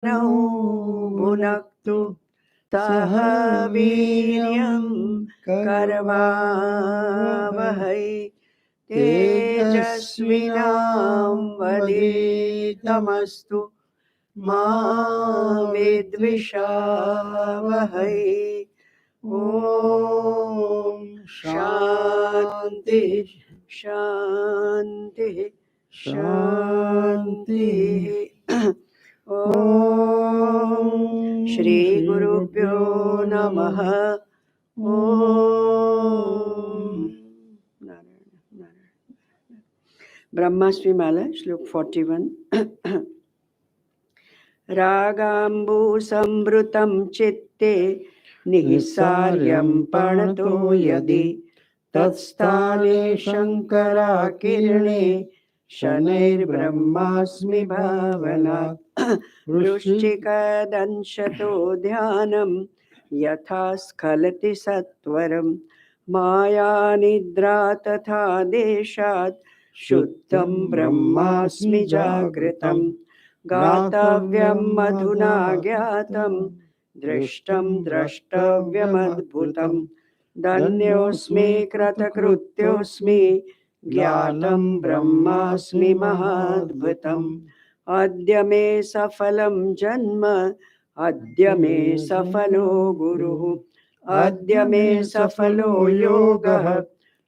भुनक्तु सह वीर्यं करवावहै तेजस्विनावधीतमस्तु मा विद्विषावहै। ॐ शान्ति शान्ति शान्ति। ॐ श्री गुरुभ्यो नमः। ॐ ब्रह्मश्री माला श्लोक 41। रागाम्बुसंवृतं चित्ते निःसार्यं प्रणतो यदि तत्स्थाने शङ्कराकिरणे शनैर्ब्रह्मास्मि भावनात् वृश्चिकदंशतो ध्यानं यथा स्खलति सत्वरं मायानिद्रा तथा देशात् शुद्धं ब्रह्मास्मि जागृतम् गातव्यं मधुना ज्ञातं दृष्टं द्रष्टव्यमद्भुतं धन्योऽस्मि कृतकृत्योऽस्मि ज्ञातं ब्रह्मास्मि महाद्भुतम् अद्य मे सफलं जन्म अद्य मे सफलो गुरुः अद्य मे सफलो योगः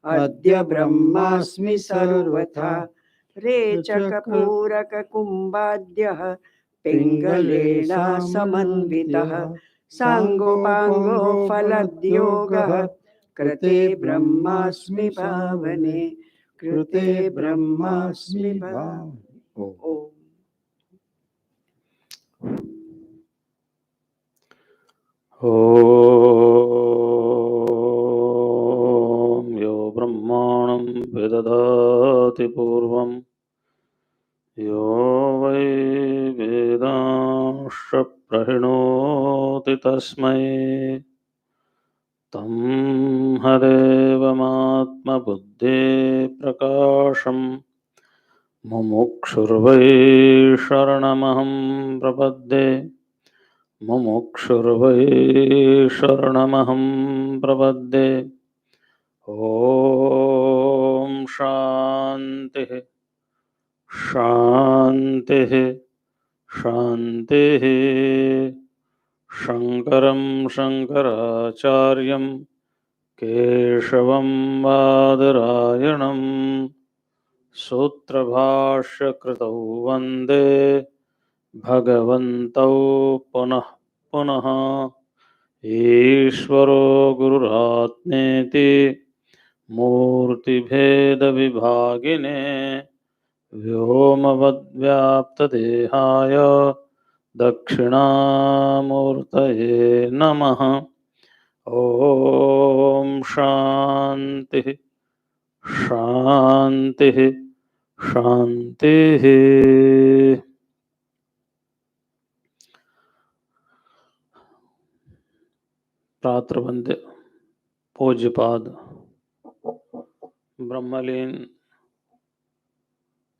अद्य ब्रह्मास्मि सर्वथा रेचकपूरककुम्भाद्यः पिङ्गलेना समन्वितः साङ्गोपाङ्गो फलद्योगः कृते ब्रह्मास्मि भावने कृते ब्रह्मास्मि भावने। ॐ यो ब्रह्माणं विदधाति पूर्वं यो वै वेदांश्च प्रहिणोति तस्मै तं हदेवमात्मबुद्धे प्रकाशं मुमुक्षुर्वै शरणमहं प्रपद्ये मुमुक्षुर्वै शरणमहं प्रपद्ये। ॐ शान्तिः शान्तिः शान्तिः। शङ्करं शङ्कराचार्यं केशवं बादरायणं सूत्रभाष्यकृतौ वन्दे भगवन्तौ पुनः पुनः। ईश्वरो गुरुरात्मेति मूर्तिभेदविभागिने व्योमवद्व्याप्तदेहाय दक्षिणामूर्तये नमः। ॐ शान्तिः शान्तिः शान्तिः। प्रातर्वंद्य पूज्यपाद ब्रह्मलीन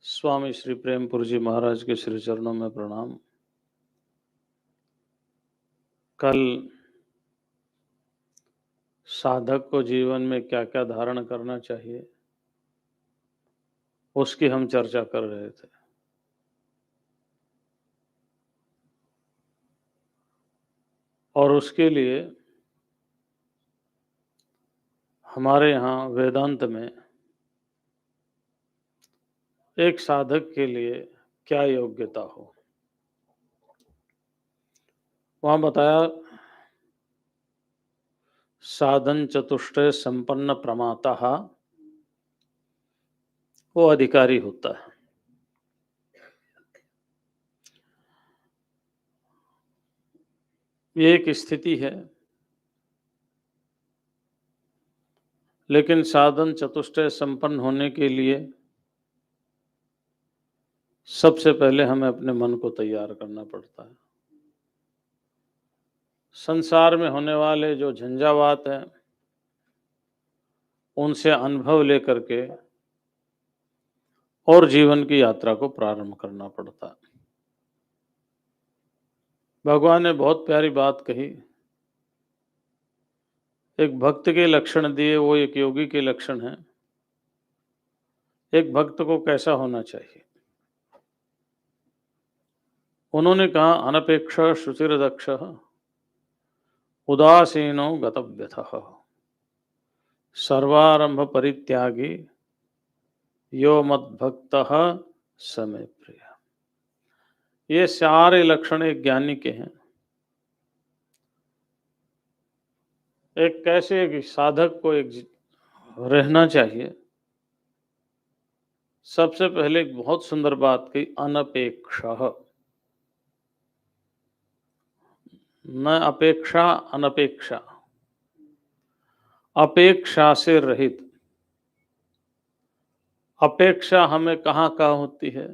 स्वामी श्री प्रेमपुर जी महाराज के श्री चरणों में प्रणाम। कल साधक को जीवन में क्या क्या धारण करना चाहिए उसकी हम चर्चा कर रहे थे। और उसके लिए हमारे यहाँ वेदांत में एक साधक के लिए क्या योग्यता हो, वहाँ बताया साधन चतुष्टय संपन्न प्रमाता वो अधिकारी होता है। ये एक स्थिति है, लेकिन साधन चतुष्टय संपन्न होने के लिए सबसे पहले हमें अपने मन को तैयार करना पड़ता है। संसार में होने वाले जो झंझावात हैं उनसे अनुभव लेकर के और जीवन की यात्रा को प्रारंभ करना पड़ता है। भगवान ने बहुत प्यारी बात कही। एक भक्त के लक्षण दिए, वो एक योगी के लक्षण हैं। एक भक्त को कैसा होना चाहिए? उन्होंने कहा, अनपेक्ष शुचिर्दक्ष उदासीनो गतव्यथः सर्वारंभ परित्यागी यो मद्भक्तः स मे प्रिय। ये सारे लक्षण एक ज्ञानी के हैं। एक कैसे एक साधक को एक रहना चाहिए। सबसे पहले एक बहुत सुंदर बात कही, अनपेक्षः। न अपेक्षा, अनपेक्षा, अपेक्षा से रहित। अपेक्षा हमें कहाँ होती है?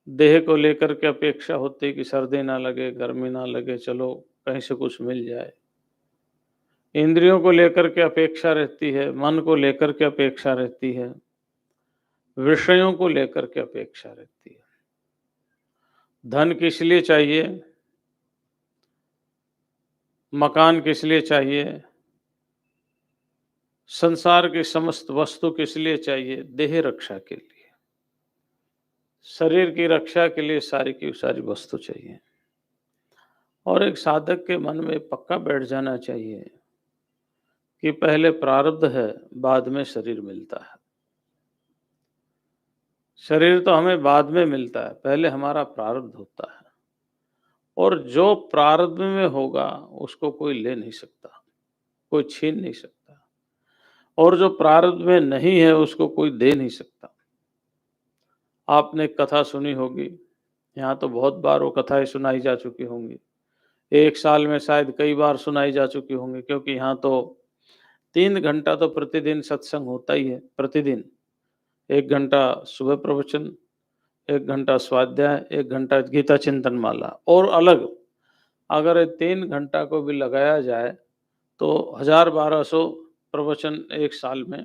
देह को लेकर के अपेक्षा होती है कि सर्दी ना लगे, गर्मी ना लगे, चलो कहीं से कुछ मिल जाए। इंद्रियों को लेकर के अपेक्षा रहती है, मन को लेकर के अपेक्षा रहती है, विषयों को लेकर के अपेक्षा रहती है। धन किस लिए चाहिए? मकान किस लिए चाहिए? संसार की समस्त वस्तु किस लिए चाहिए? देह रक्षा के लिए, शरीर की रक्षा के लिए सारी की सारी वस्तु चाहिए। और एक साधक के मन में पक्का बैठ जाना चाहिए कि पहले प्रारब्ध है, बाद में शरीर मिलता है। शरीर तो हमें बाद में मिलता है, पहले हमारा प्रारब्ध होता है। और जो प्रारब्ध में होगा उसको कोई ले नहीं सकता, कोई छीन नहीं सकता। और जो प्रारब्ध में नहीं है उसको कोई दे नहीं सकता। आपने कथा सुनी होगी, यहाँ तो बहुत बार वो कथाएं सुनाई जा चुकी होंगी। एक साल में शायद कई बार सुनाई जा चुकी होंगी, क्योंकि यहाँ तो 3 घंटा तो प्रतिदिन सत्संग होता ही है। प्रतिदिन 1 घंटा सुबह प्रवचन, 1 घंटा स्वाध्याय, 1 घंटा गीता चिंतन माला। और अलग अगर 3 घंटा को भी लगाया जाए तो 1000-1200 प्रवचन एक साल में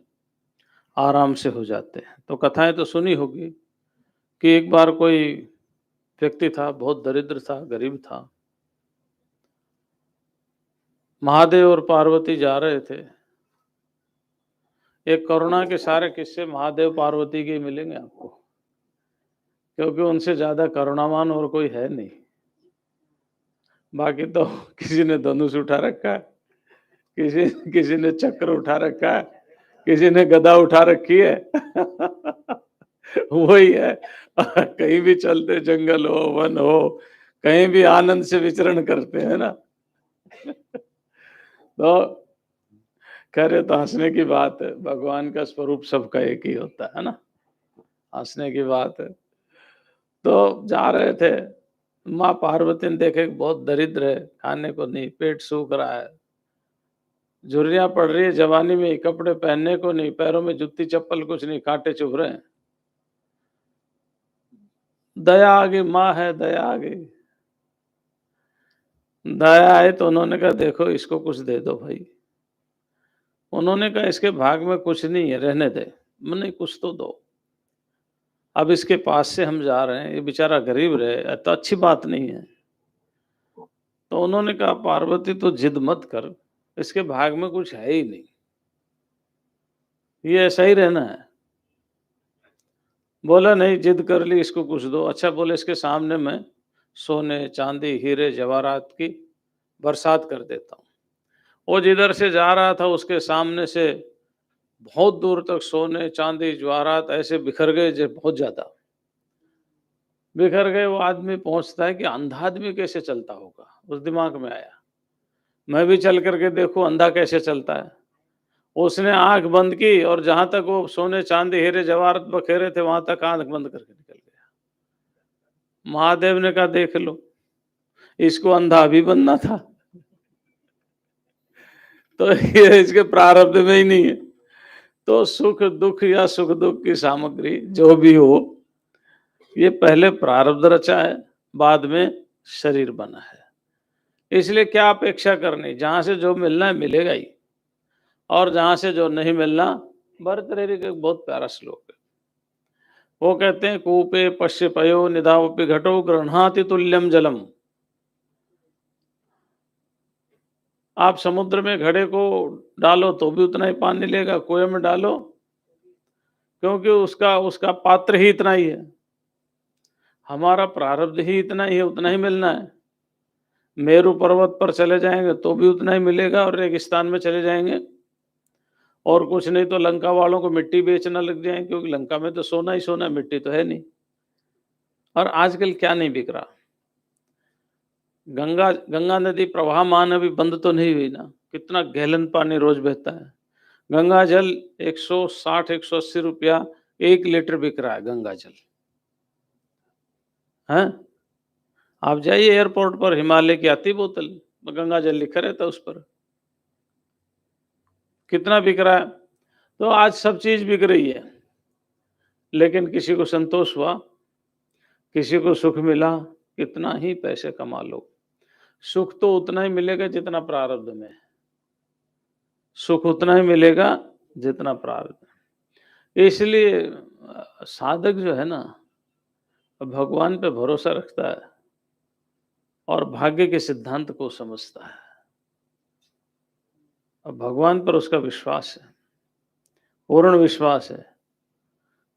आराम से हो जाते हैं। तो कथाएं तो सुनी होगी कि एक बार कोई व्यक्ति था, बहुत दरिद्र था, गरीब था। महादेव और पार्वती जा रहे थे। एक करुणा के सारे किस्से महादेव पार्वती के मिलेंगे आपको, क्योंकि उनसे ज्यादा करुणावान और कोई है नहीं। बाकी तो किसी ने धनुष उठा रखा है, किसी ने चक्र उठा रखा है, किसी ने गदा उठा रखी है। वही है, कहीं भी चलते, जंगल हो, वन हो, कहीं भी आनंद से विचरण करते हैं ना। तो कह रहे तो हंसने की बात है, भगवान का स्वरूप सबका एक ही होता है ना, हंसने की बात है। तो जा रहे थे, माँ पार्वती ने देखे बहुत दरिद्र है, खाने को नहीं, पेट सूख रहा है, झुर्रियां पड़ रही है जवानी में, कपड़े पहनने को नहीं, पैरों में जूती चप्पल कुछ नहीं, कांटे चुभ रहे हैं। दया आ गई, माँ है, दया आ गई। दया आए तो उन्होंने कहा, देखो इसको कुछ दे दो भाई। उन्होंने कहा, इसके भाग में कुछ नहीं है, रहने दे। मैंने कुछ तो दो, अब इसके पास से हम जा रहे हैं, ये बेचारा गरीब रहे तो अच्छी बात नहीं है। तो उन्होंने कहा, पार्वती तो जिद मत कर, इसके भाग में कुछ है ही नहीं, ये ऐसा ही रहना है। बोला नहीं, जिद कर ली, इसको कुछ दो। अच्छा, बोले इसके सामने मैं सोने चांदी हीरे जवाहरात की बरसात कर देता हूँ। वो जिधर से जा रहा था उसके सामने से बहुत दूर तक सोने चांदी जवाहरात ऐसे बिखर गए, जो बहुत ज्यादा बिखर गए। वो आदमी पहुंचता है कि अंधा आदमी कैसे चलता होगा, उस दिमाग में आया, मैं भी चल करके देखूं अंधा कैसे चलता है। उसने आंख बंद की और जहां तक वो सोने चांदी हीरे जवाहरात बखेरे थे वहां तक आंख बंद करके निकल गया। महादेव ने कहा, देख लो, इसको अंधा भी बनना था। तो ये इसके प्रारब्ध में ही नहीं है। तो सुख दुख या सुख दुख की सामग्री जो भी हो, ये पहले प्रारब्ध रचा है, बाद में शरीर बना है। इसलिए क्या अपेक्षा करनी, जहां से जो मिलना है मिलेगा ही, और जहां से जो नहीं मिलना। भरतहरि का एक बहुत प्यारा श्लोक है, वो कहते हैं, कूपे पश्य पयो निधावपि घटो गृह्णाति तुल्यम जलम आप समुद्र में घड़े को डालो तो भी उतना ही पानी लेगा, कुएं में डालो क्योंकि उसका उसका पात्र ही इतना ही है। हमारा प्रारब्ध ही इतना ही है, उतना ही मिलना है। मेरू पर्वत पर चले जाएंगे तो भी उतना ही मिलेगा, और रेगिस्तान में चले जाएंगे और कुछ नहीं तो लंका वालों को मिट्टी बेचना लग जाएंगे, क्योंकि लंका में तो सोना ही सोना, मिट्टी तो है नहीं। और आजकल क्या नहीं बिक रहा? गंगा गंगा नदी प्रवाहमान अभी बंद तो नहीं हुई ना, कितना गैलन पानी रोज बहता है। गंगा जल 160-180 रुपया 1 लीटर बिक रहा है गंगा जल, है? आप जाइए एयरपोर्ट पर, हिमालय की आती बोतल, गंगा जल लिखा रहता है उस पर, कितना बिक रहा है। तो आज सब चीज बिक रही है, लेकिन किसी को संतोष हुआ, किसी को सुख मिला, कितना ही पैसे कमा लो, सुख तो उतना ही मिलेगा जितना प्रारब्ध में है। सुख उतना ही मिलेगा जितना प्रारब्ध है। इसलिए साधक जो है ना, भगवान पे भरोसा रखता है और भाग्य के सिद्धांत को समझता है, और भगवान पर उसका विश्वास है, पूर्ण विश्वास है।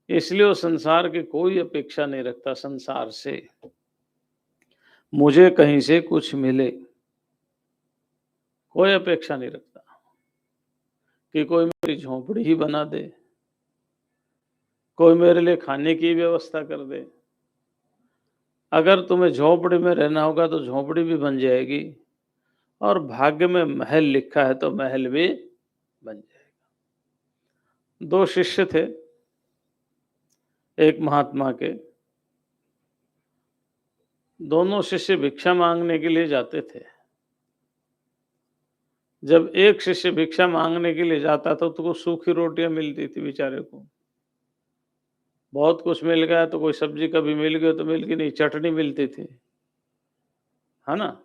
इसलिए वो संसार की कोई अपेक्षा नहीं रखता, संसार से मुझे कहीं से कुछ मिले, कोई अपेक्षा नहीं रखता कि कोई मेरी झोंपड़ी ही बना दे, कोई मेरे लिए खाने की व्यवस्था कर दे। अगर तुम्हें झोंपड़ी में रहना होगा तो झोंपड़ी भी बन जाएगी, और भाग्य में महल लिखा है तो महल भी बन जाएगा। 2 शिष्य थे एक महात्मा के, दोनों शिष्य भिक्षा मांगने के लिए जाते थे। जब एक शिष्य भिक्षा मांगने के लिए जाता था तो सूखी रोटियां मिलती थी बेचारे को, बहुत कुछ मिल गया तो कोई सब्जी कभी मिल गई तो मिल गई, नहीं चटनी मिलती थी, है ना।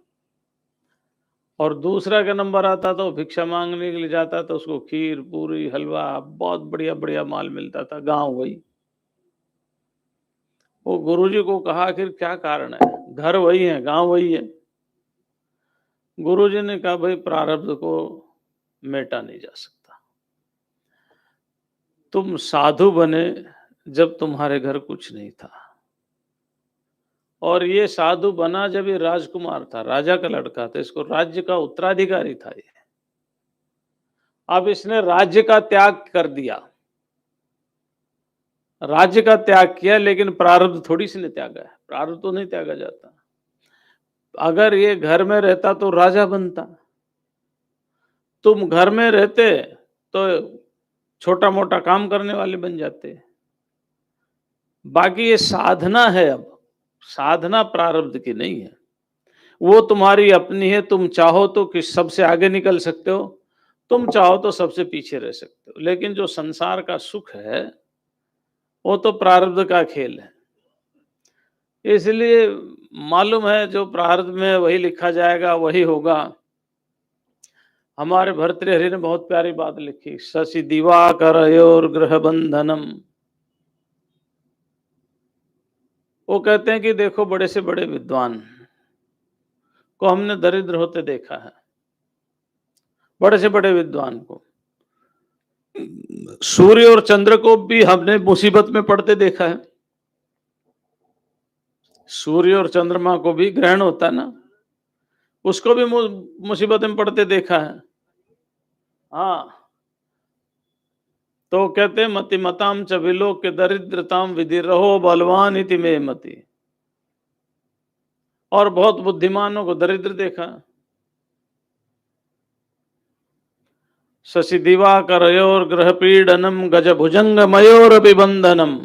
और दूसरा का नंबर आता तो भिक्षा मांगने के लिए जाता तो उसको खीर पूरी हलवा बहुत बढ़िया बढ़िया माल मिलता था, गांव वही। वो गुरुजी को कहा आखिर क्या कारण है, घर वही है गांव वही है। गुरुजी ने कहा भाई प्रारब्ध को मेटा नहीं जा सकता। तुम साधु बने जब तुम्हारे घर कुछ नहीं था, और ये साधु बना जब ये राजकुमार था, राजा का लड़का था, इसको राज्य का उत्तराधिकारी था ये। अब इसने राज्य का त्याग कर दिया, राज्य का त्याग किया, लेकिन प्रारब्ध थोड़ी सी ने त्यागा है, प्रारब्ध तो नहीं त्यागा जाता। अगर ये घर में रहता तो राजा बनता, तुम घर में रहते तो छोटा मोटा काम करने वाले बन जाते। बाकी ये साधना है, अब साधना प्रारब्ध की नहीं है, वो तुम्हारी अपनी है। तुम चाहो तो किस सबसे आगे निकल सकते हो, तुम चाहो तो सबसे पीछे रह सकते हो, लेकिन जो संसार का सुख है वो तो प्रारब्ध का खेल है। इसलिए मालूम है जो प्रारब्ध में वही लिखा जाएगा वही होगा। हमारे भर्तृहरि ने बहुत प्यारी बात लिखी, शशि दिवाकरयोर गृह बंधनम। वो कहते हैं कि देखो बड़े से बड़े विद्वान को हमने दरिद्र होते देखा है, बड़े से बड़े विद्वान को, सूर्य और चंद्र को भी हमने मुसीबत में पड़ते देखा है। सूर्य और चंद्रमा को भी ग्रहण होता है ना, उसको भी मुसीबत में पड़ते देखा है। हाँ, तो कहते हैं मति मताम च विलोक दरिद्रताम विधि रहो बलवान इति में मति। और बहुत बुद्धिमानों को दरिद्र देखा। शशि दिवाकरयोर ग्रह पीडनम गज भुजंग मयोर अभिबंधनम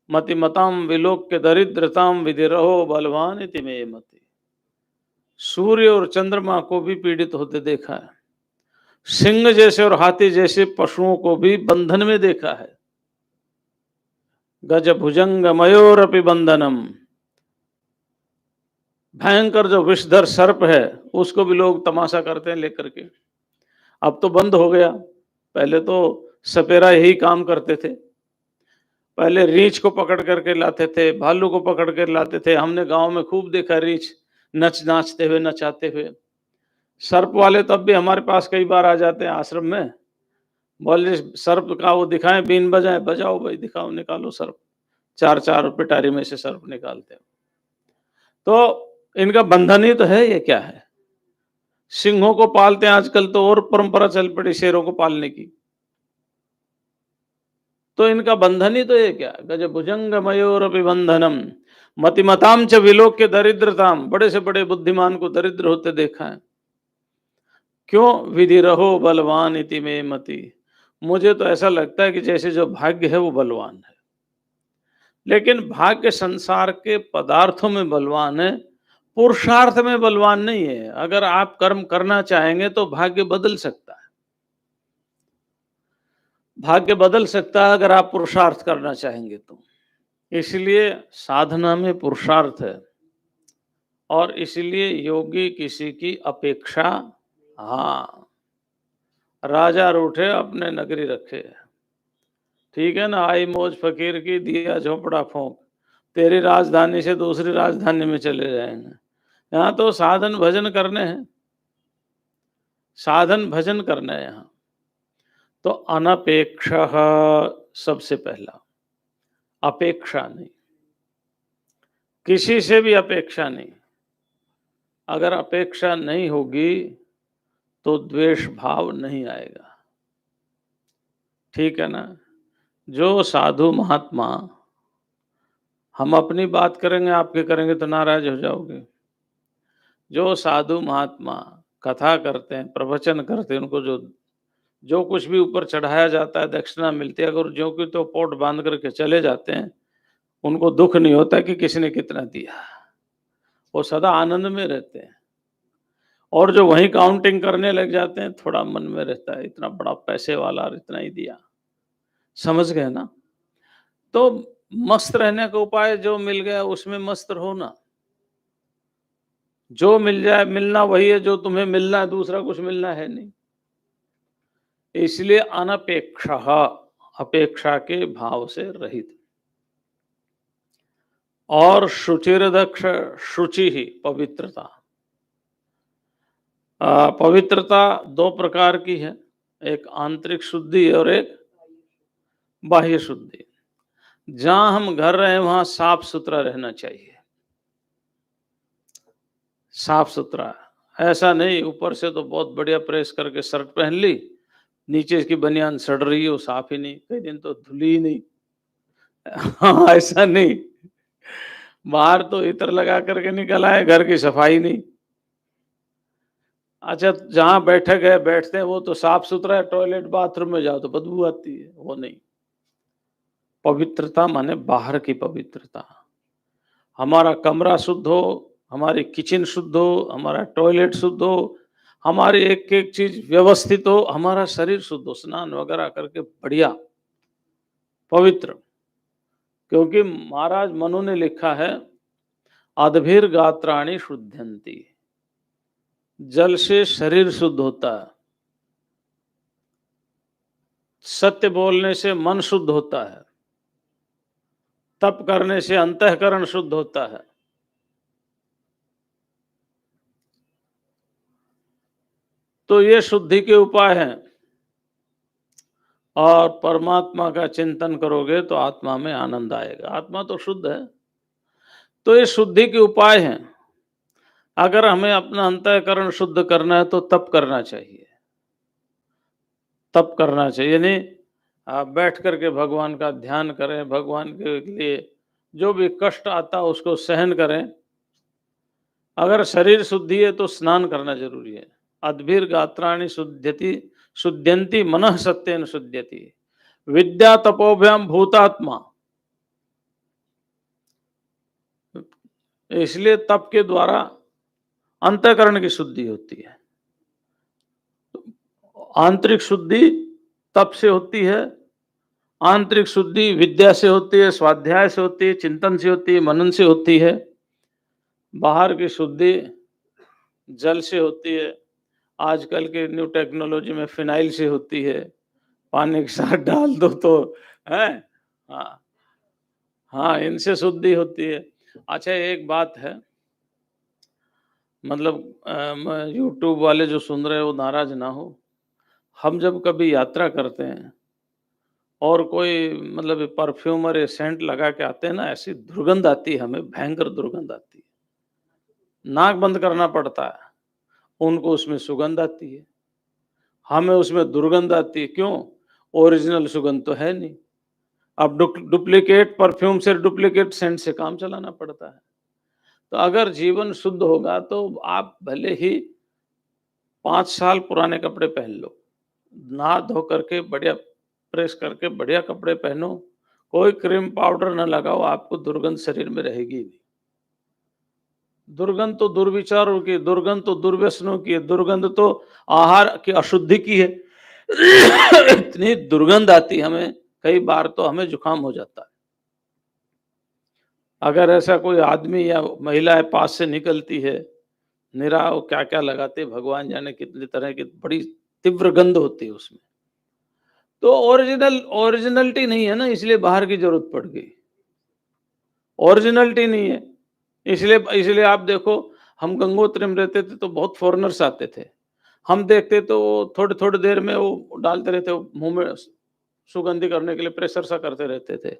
मति मताम विलोक दरिद्रताम विधि रहो बलवान इति में मति। सूर्य और चंद्रमा को भी पीड़ित होते देखा है, सिंह जैसे और हाथी जैसे पशुओं को भी बंधन में देखा है। गज भुजंग मयोर अभिबंधनम, भयंकर जो विषधर सर्प है उसको भी लोग तमाशा करते हैं लेकर के। अब तो बंद हो गया, पहले तो सपेरा यही काम करते थे। पहले रीछ को पकड़ करके लाते थे, भालू को पकड़ कर लाते थे। हमने गांव में खूब देखा रीछ नाचते हुए नचाते हुए। सर्प वाले तब भी हमारे पास कई बार आ जाते हैं आश्रम में, बोले सर्प का वो दिखाएं, बीन बजाए, बजाओ भाई, दिखाओ, निकालो सर्प। 4-4 पिटारी में से सर्प निकालते हैं। तो इनका बंधन ही तो है, ये क्या है? सिंहों को पालते हैं आजकल, तो और परंपरा चल पड़ी शेरों को पालने की। तो इनका बंधन ही तो ये क्या? गज भुजंग मयूर बंधनम मतिमताम च विलोक्य दरिद्रताम। बड़े से बड़े बुद्धिमान को दरिद्र होते देखा है। क्यों? विधि रहो बलवान इति में मति। मुझे तो ऐसा लगता है कि जैसे जो भाग्य है वो बलवान है, लेकिन भाग्य संसार के पदार्थों में बलवान है, पुरुषार्थ में बलवान नहीं है। अगर आप कर्म करना चाहेंगे तो भाग्य बदल सकता है। भाग्य बदल सकता है अगर आप पुरुषार्थ करना चाहेंगे तो। इसलिए साधना में पुरुषार्थ है, और इसलिए योगी किसी की अपेक्षा, हाँ, राजा रूठे अपने नगरी रखे। ठीक है ना, आई मौज फकीर की, दिया झोपड़ा फूंक, तेरी राजधानी से दूसरी राजधानी में चले जाएंगे। यहाँ तो साधन भजन करने हैं, साधन भजन करना है यहाँ। तो अनपेक्ष सबसे पहला, अपेक्षा नहीं, किसी से भी अपेक्षा नहीं। अगर अपेक्षा नहीं होगी तो द्वेष भाव नहीं आएगा। ठीक है ना? जो साधु महात्मा, हम अपनी बात करेंगे, आपके करेंगे तो नाराज हो जाओगे। जो साधु महात्मा कथा करते हैं, प्रवचन करते हैं, उनको जो जो कुछ भी ऊपर चढ़ाया जाता है, दक्षिणा मिलती है, अगर जो कि तो पोट बांध करके चले जाते हैं, उनको दुख नहीं होता कि किसने कितना दिया। वो सदा आनंद में रहते हैं। और जो वहीं काउंटिंग करने लग जाते हैं, थोड़ा मन में रहता है, इतना बड़ा पैसे वाला और इतना ही दिया। समझ गए ना? तो मस्त रहने का उपाय, जो मिल गया उसमें मस्त रहो ना। जो मिल जाए, मिलना वही है जो तुम्हें मिलना है, दूसरा कुछ मिलना है नहीं। इसलिए अनपेक्ष, अपेक्षा के भाव से रहित। और शुचिर्दक्ष, शुचि ही पवित्रता। पवित्रता दो प्रकार की है, एक आंतरिक शुद्धि और एक बाह्य शुद्धि। जहां हम घर रहे वहां साफ सुथरा रहना चाहिए। साफ सुथरा, ऐसा नहीं ऊपर से तो बहुत बढ़िया प्रेस करके शर्ट पहन ली, नीचे की बनियान सड़ रही है, वो साफ ही नहीं, कई दिन तो धुली ही नहीं। हाँ, ऐसा नहीं। बाहर तो इत्र लगा करके निकल आए, घर की सफाई नहीं। अच्छा, जहां बैठक है, बैठते हैं, वो तो साफ सुथरा है, टॉयलेट बाथरूम में जाओ तो बदबू आती है, वो नहीं। पवित्रता माने बाहर की पवित्रता। हमारा कमरा शुद्ध हो, हमारी किचन शुद्ध हो, हमारा टॉयलेट शुद्ध हो, हमारी एक एक चीज व्यवस्थित हो, हमारा शरीर शुद्ध हो, स्नान वगैरह करके बढ़िया पवित्र। क्योंकि महाराज मनु ने लिखा है, अदभिर गात्राणि शुद्धंती। जल से शरीर शुद्ध होता है, सत्य बोलने से मन शुद्ध होता है, तप करने से अंतःकरण शुद्ध होता है। तो ये शुद्धि के उपाय हैं। और परमात्मा का चिंतन करोगे तो आत्मा में आनंद आएगा। आत्मा तो शुद्ध है। तो ये शुद्धि के उपाय हैं। अगर हमें अपना अंतःकरण शुद्ध करना है तो तप करना चाहिए। तप करना चाहिए, यानी आप बैठ करके भगवान का ध्यान करें, भगवान के लिए जो भी कष्ट आता है उसको सहन करें। अगर शरीर शुद्धि है तो स्नान करना जरूरी है। अद्भिर गात्राणि शुद्ध्यति शुद्ध्यंति मनः सत्येन शुद्ध्यति विद्या तपोभ्याम भूतात्मा। इसलिए तप के द्वारा अंतःकरण की शुद्धि होती है। आंतरिक शुद्धि तप से होती है, आंतरिक शुद्धि विद्या से होती है, स्वाध्याय से होती है, चिंतन से होती है, मनन से होती है। बाहर की शुद्धि जल से होती है, आजकल के न्यू टेक्नोलॉजी में फिनाइल से होती है, पानी के साथ डाल दो तो है। हाँ, हाँ, इनसे शुद्धि होती है। अच्छा, एक बात है, मतलब यूट्यूब वाले जो सुन रहे हैं वो नाराज ना हो। हम जब कभी यात्रा करते हैं और कोई मतलब परफ्यूम और ये सेंट लगा के आते हैं ना, ऐसी दुर्गंध आती है हमें, भयंकर दुर्गंध आती है। नाक बंद करना पड़ता है, उनको उसमें सुगंध आती है, हमें उसमें दुर्गंध आती है। क्यों? ओरिजिनल सुगंध तो है नहीं। अब डुप्लीकेट परफ्यूम से, डुप्लीकेट सेंट से काम चलाना पड़ता है। तो अगर जीवन शुद्ध होगा तो आप भले ही 5 साल पुराने कपड़े पहन लो, नहा धो करके बढ़िया प्रेस करके बढ़िया कपड़े पहनो, कोई क्रीम पाउडर न लगाओ, आपको दुर्गंध शरीर में रहेगी ही नहीं। दुर्गंध तो दुर्विचारों की, दुर्गंध तो दुर्व्यसनों की है, दुर्गंध तो आहार की अशुद्धि की है। इतनी दुर्गंध आती है हमें, कई बार तो हमें जुकाम हो जाता है। अगर ऐसा कोई आदमी या महिला पास से निकलती है, निरा वो क्या-क्या लगाते, भगवान जाने कितनी तरह की बड़ी तीव्र गंध होती है उसमें। तो ओरिजिनलिटी नहीं है ना, इसलिए बाहर की ज़रूरत पड़ गई। ओरिजिनलिटी नहीं है, इसलिए इसलिए आप देखो, हम गंगोत्री में रहते थे तो बहुत फ़ॉरेनर्स आते थे। हम देखते तो थोड़ी-थोड़ी देर में वो डालते रहते, वो मुँह में सुगंधी करने के लिए प्रेशर सा करते रहते थे।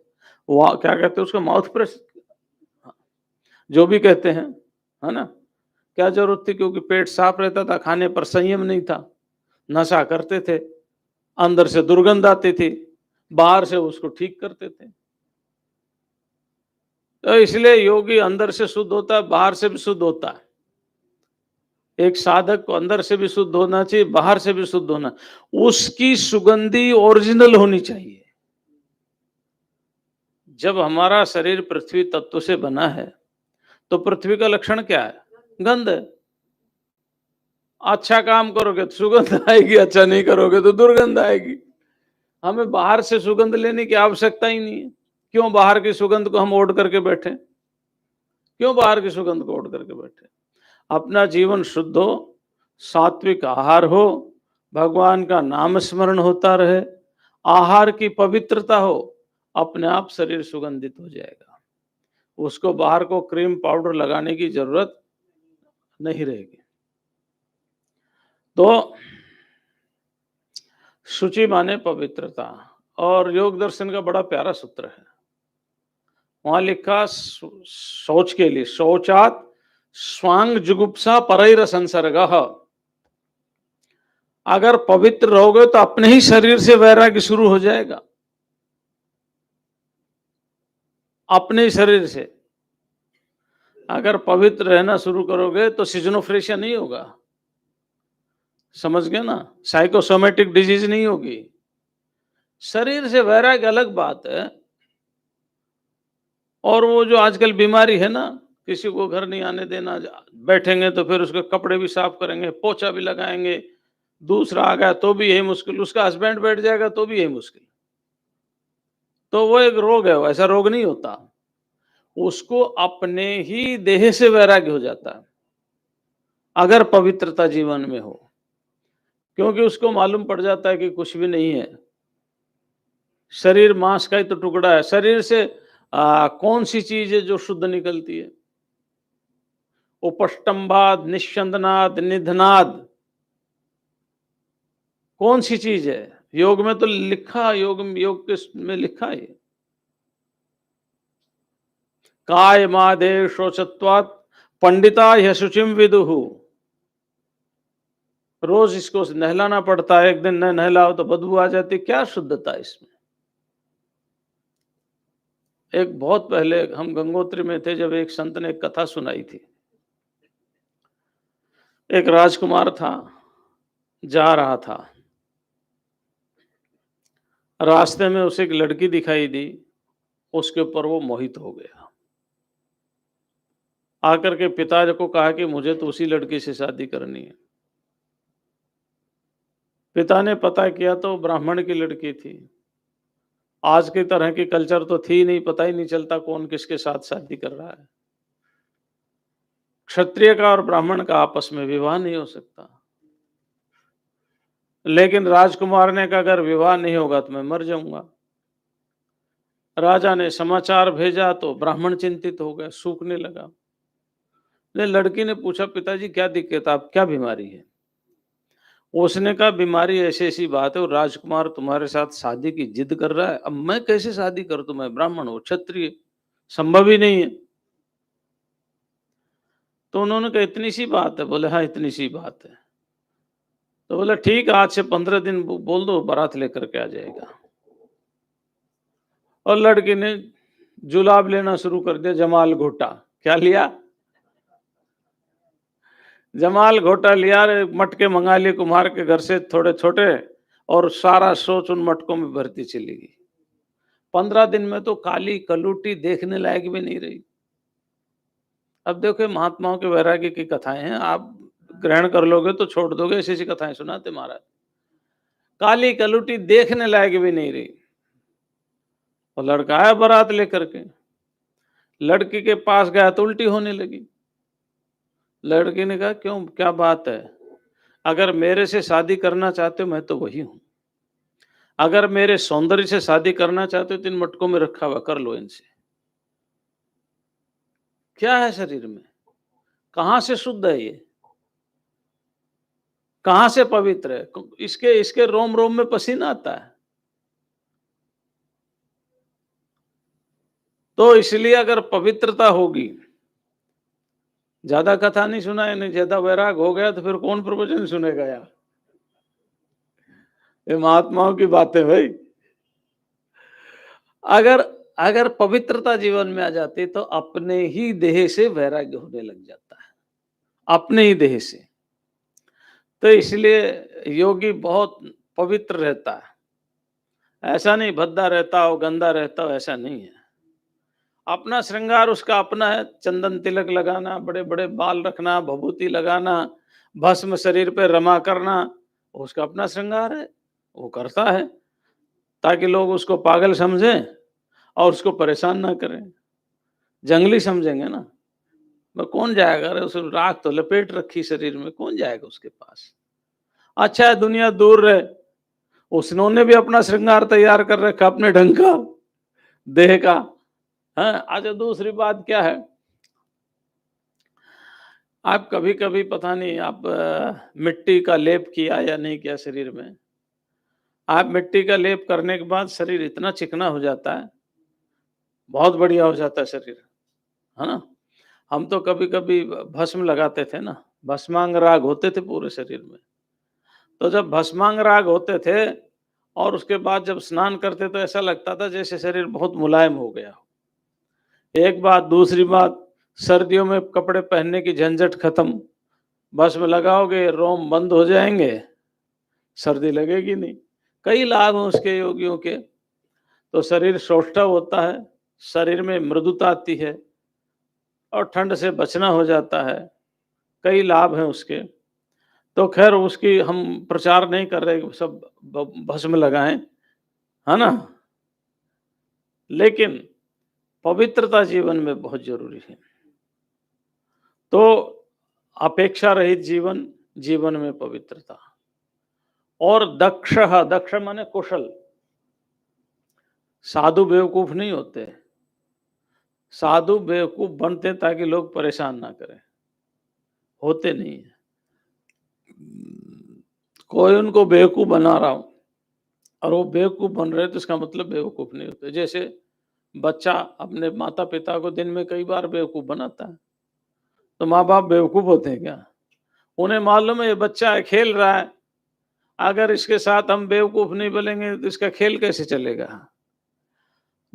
वो क्या कहते हैं उसको, माउथ प्रेस, जो भी कहते हैं, है ना? क्या ज़रूरत थी, क्योंकि पेट साफ रहता था, खाने पर संयम नहीं था, नशा करते थे, अंदर से दुर्गंध आती थी, बाहर से उसको ठीक करते थे। तो इसलिए योगी अंदर से शुद्ध होता है, बाहर से भी शुद्ध होता है। एक साधक को अंदर से भी शुद्ध होना चाहिए, बाहर से भी शुद्ध होना। उसकी सुगंधी ओरिजिनल होनी चाहिए। जब हमारा शरीर पृथ्वी तत्व से बना है, तो पृथ्वी का लक्षण क्या है? गंध है। अच्छा काम करोगे तो सुगंध आएगी, अच्छा नहीं करोगे तो दुर्गंध आएगी। हमें बाहर से सुगंध लेने की आवश्यकता ही नहीं है। क्यों बाहर की सुगंध को हम ओढ़ करके बैठे? क्यों बाहर की सुगंध को ओढ़ करके बैठे? अपना जीवन शुद्ध हो, सात्विक आहार हो, भगवान का नाम स्मरण होता रहे, आहार की पवित्रता हो, अपने आप शरीर सुगंधित हो जाएगा। उसको बाहर को क्रीम पाउडर लगाने की जरूरत नहीं रहेगी। तो शुचि माने पवित्रता, और योग दर्शन का बड़ा प्यारा सूत्र है। वहां लिखा, शौच के लिए शौचात स्वांग जुगुप्सा परैर संसर्गः। अगर पवित्र रहोगे तो अपने ही शरीर से वैराग्य शुरू हो जाएगा, अपने ही शरीर से। अगर पवित्र रहना शुरू करोगे तो सिजनोफ्रेशिया नहीं होगा, समझ गए ना? साइकोसोमेटिक डिजीज नहीं होगी। शरीर से वैराग्य अलग बात है। और वो जो आजकल बीमारी है ना, किसी को घर नहीं आने देना, बैठेंगे तो फिर उसके कपड़े भी साफ करेंगे, पोछा भी लगाएंगे, दूसरा आ गया तो भी यही मुश्किल, उसका हस्बैंड बैठ जाएगा तो भी यही मुश्किल। तो वो एक रोग है, ऐसा रोग नहीं होता। उसको अपने ही देह से वैराग्य हो जाता है, अगर पवित्रता जीवन में हो। क्योंकि उसको मालूम पड़ जाता है कि कुछ भी नहीं है, शरीर मांस का ही तो टुकड़ा है। शरीर से कौन सी चीज है जो शुद्ध निकलती है? उपष्टम्भाद, निश्चंदनाद, निधनाद, कौन सी चीज है? योग में तो लिखा, योग के में लिखा है, काय मादे शोचत्वात् पंडिता यह शुचिम विदुहु। रोज इसको नहलाना पड़ता है, एक दिन न नहलाओ तो बदबू आ जाती। क्या शुद्धता इसमें? एक बहुत पहले हम गंगोत्री में थे, जब एक संत ने एक कथा सुनाई थी। एक राजकुमार था, जा रहा था, रास्ते में उसे एक लड़की दिखाई दी, उसके ऊपर वो मोहित हो गया। आकर के पिताजी को कहा कि मुझे तो उसी लड़की से शादी करनी है। पिता ने पता किया तो ब्राह्मण की लड़की थी। आज की तरह की कल्चर तो थी नहीं, पता ही नहीं चलता कौन किसके साथ शादी कर रहा है। क्षत्रिय का और ब्राह्मण का आपस में विवाह नहीं हो सकता। लेकिन राजकुमार ने कहा, अगर विवाह नहीं होगा तो मैं मर जाऊंगा। राजा ने समाचार भेजा तो ब्राह्मण चिंतित हो गए, सूखने लगा। ने लड़की ने पूछा, पिताजी क्या दिक्कत है, आप क्या बीमारी है? उसने कहा, बीमारी ऐसी-ऐसी बात है और राजकुमार तुम्हारे साथ शादी की जिद कर रहा है। अब मैं कैसे शादी कर दूँ? मैं ब्राह्मण हूँ, क्षत्रिय, संभव ही नहीं है। तो उन्होंने कहा, इतनी सी बात है? बोले, हाँ, इतनी सी बात है। तो बोला, ठीक है, आज से 15 दिन बोल दो, बारात लेकर के आ जाएगा। और लड़की ने जुलाब लेना शुरू कर दिया, जमाल घोटा। क्या लिया? जमाल घोटा लिया, रे मटके मंगा लिए कुम्हार के घर से थोड़े छोटे, और सारा सोच उन मटकों में भरती चली गई। 15 दिन में तो काली कलूटी देखने लायक भी नहीं रही। अब देखो, महात्माओं के वैराग्य की कथाएं हैं, आप ग्रहण कर लोगे तो छोड़ दोगे, ऐसी-ऐसी कथाएं सुनाते महाराज। काली कलूटी देखने लायक भी नहीं रही। और लड़का आया बारात लेकर के, लड़की के पास गया तो उल्टी होने लगी। लड़की ने कहा, क्यों, क्या बात है? अगर मेरे से शादी करना चाहते हो, मैं तो वही हूं। अगर मेरे सौंदर्य से शादी करना चाहते हो तो इन मटकों में रखा हुआ कर लो इनसे। क्या है शरीर में? कहां से शुद्ध है ये? कहां से पवित्र है? इसके इसके रोम रोम में पसीना आता है। तो इसलिए अगर पवित्रता होगी, ज्यादा कथा नहीं सुनाए, नहीं ज्यादा वैराग हो गया तो फिर कौन प्रवचन सुनेगा यार? ये महात्माओं की बातें भाई। अगर अगर पवित्रता जीवन में आ जाती तो अपने ही देह से वैराग्य होने लग जाता है, अपने ही देह से। तो इसलिए योगी बहुत पवित्र रहता है, ऐसा नहीं भद्दा रहता हो, गंदा रहता हो, ऐसा नहीं है। अपना श्रृंगार उसका अपना है, चंदन तिलक लगाना, बड़े बड़े बाल रखना, भभूति लगाना, भस्म शरीर पे रमा करना, उसका अपना श्रृंगार है, वो करता है ताकि लोग उसको पागल समझें और उसको परेशान ना करें। जंगली समझेंगे ना, मैं कौन जाएगा? अरे उस राख तो लपेट रखी शरीर में, कौन जाएगा उसके पास? अच्छा है दुनिया दूर रहे, उसने भी अपना श्रृंगार तैयार कर रखा अपने ढंग का, देह का। हाँ, अच्छा दूसरी बात क्या है, आप कभी कभी पता नहीं आप मिट्टी का लेप किया या नहीं किया शरीर में। आप मिट्टी का लेप करने के बाद शरीर इतना चिकना हो जाता है, बहुत बढ़िया हो जाता है शरीर, है ना? हम तो कभी कभी भस्म लगाते थे ना, भस्मांग राग होते थे पूरे शरीर में। तो जब भस्मांग राग होते थे और उसके बाद जब स्नान करते तो ऐसा लगता था जैसे शरीर बहुत मुलायम हो गया हो। एक बात, दूसरी बात, सर्दियों में कपड़े पहनने की झंझट खत्म, भस्म लगाओगे रोम बंद हो जाएंगे, सर्दी लगेगी नहीं। कई लाभ हैं उसके योगियों के। तो शरीर सौष्ठव होता है, शरीर में मृदुता आती है और ठंड से बचना हो जाता है। कई लाभ हैं उसके। तो खैर उसकी हम प्रचार नहीं कर रहे कि सब भस्म लगाएं, है ना? लेकिन पवित्रता जीवन में बहुत जरूरी है। तो अपेक्षा रहित जीवन, जीवन में पवित्रता। और दक्ष, दक्ष माने कुशल। साधु बेवकूफ नहीं होते, साधु बेवकूफ बनते ताकि लोग परेशान ना करें, होते नहीं है। कोई उनको बेवकूफ बना रहा हो और वो बेवकूफ बन रहे तो इसका मतलब बेवकूफ नहीं होते। जैसे बच्चा अपने माता पिता को दिन में कई बार बेवकूफ बनाता है, तो माँ बाप बेवकूफ होते हैं क्या? उन्हें मालूम है ये बच्चा है, खेल रहा है, अगर इसके साथ हम बेवकूफ नहीं बोलेंगे तो इसका खेल कैसे चलेगा?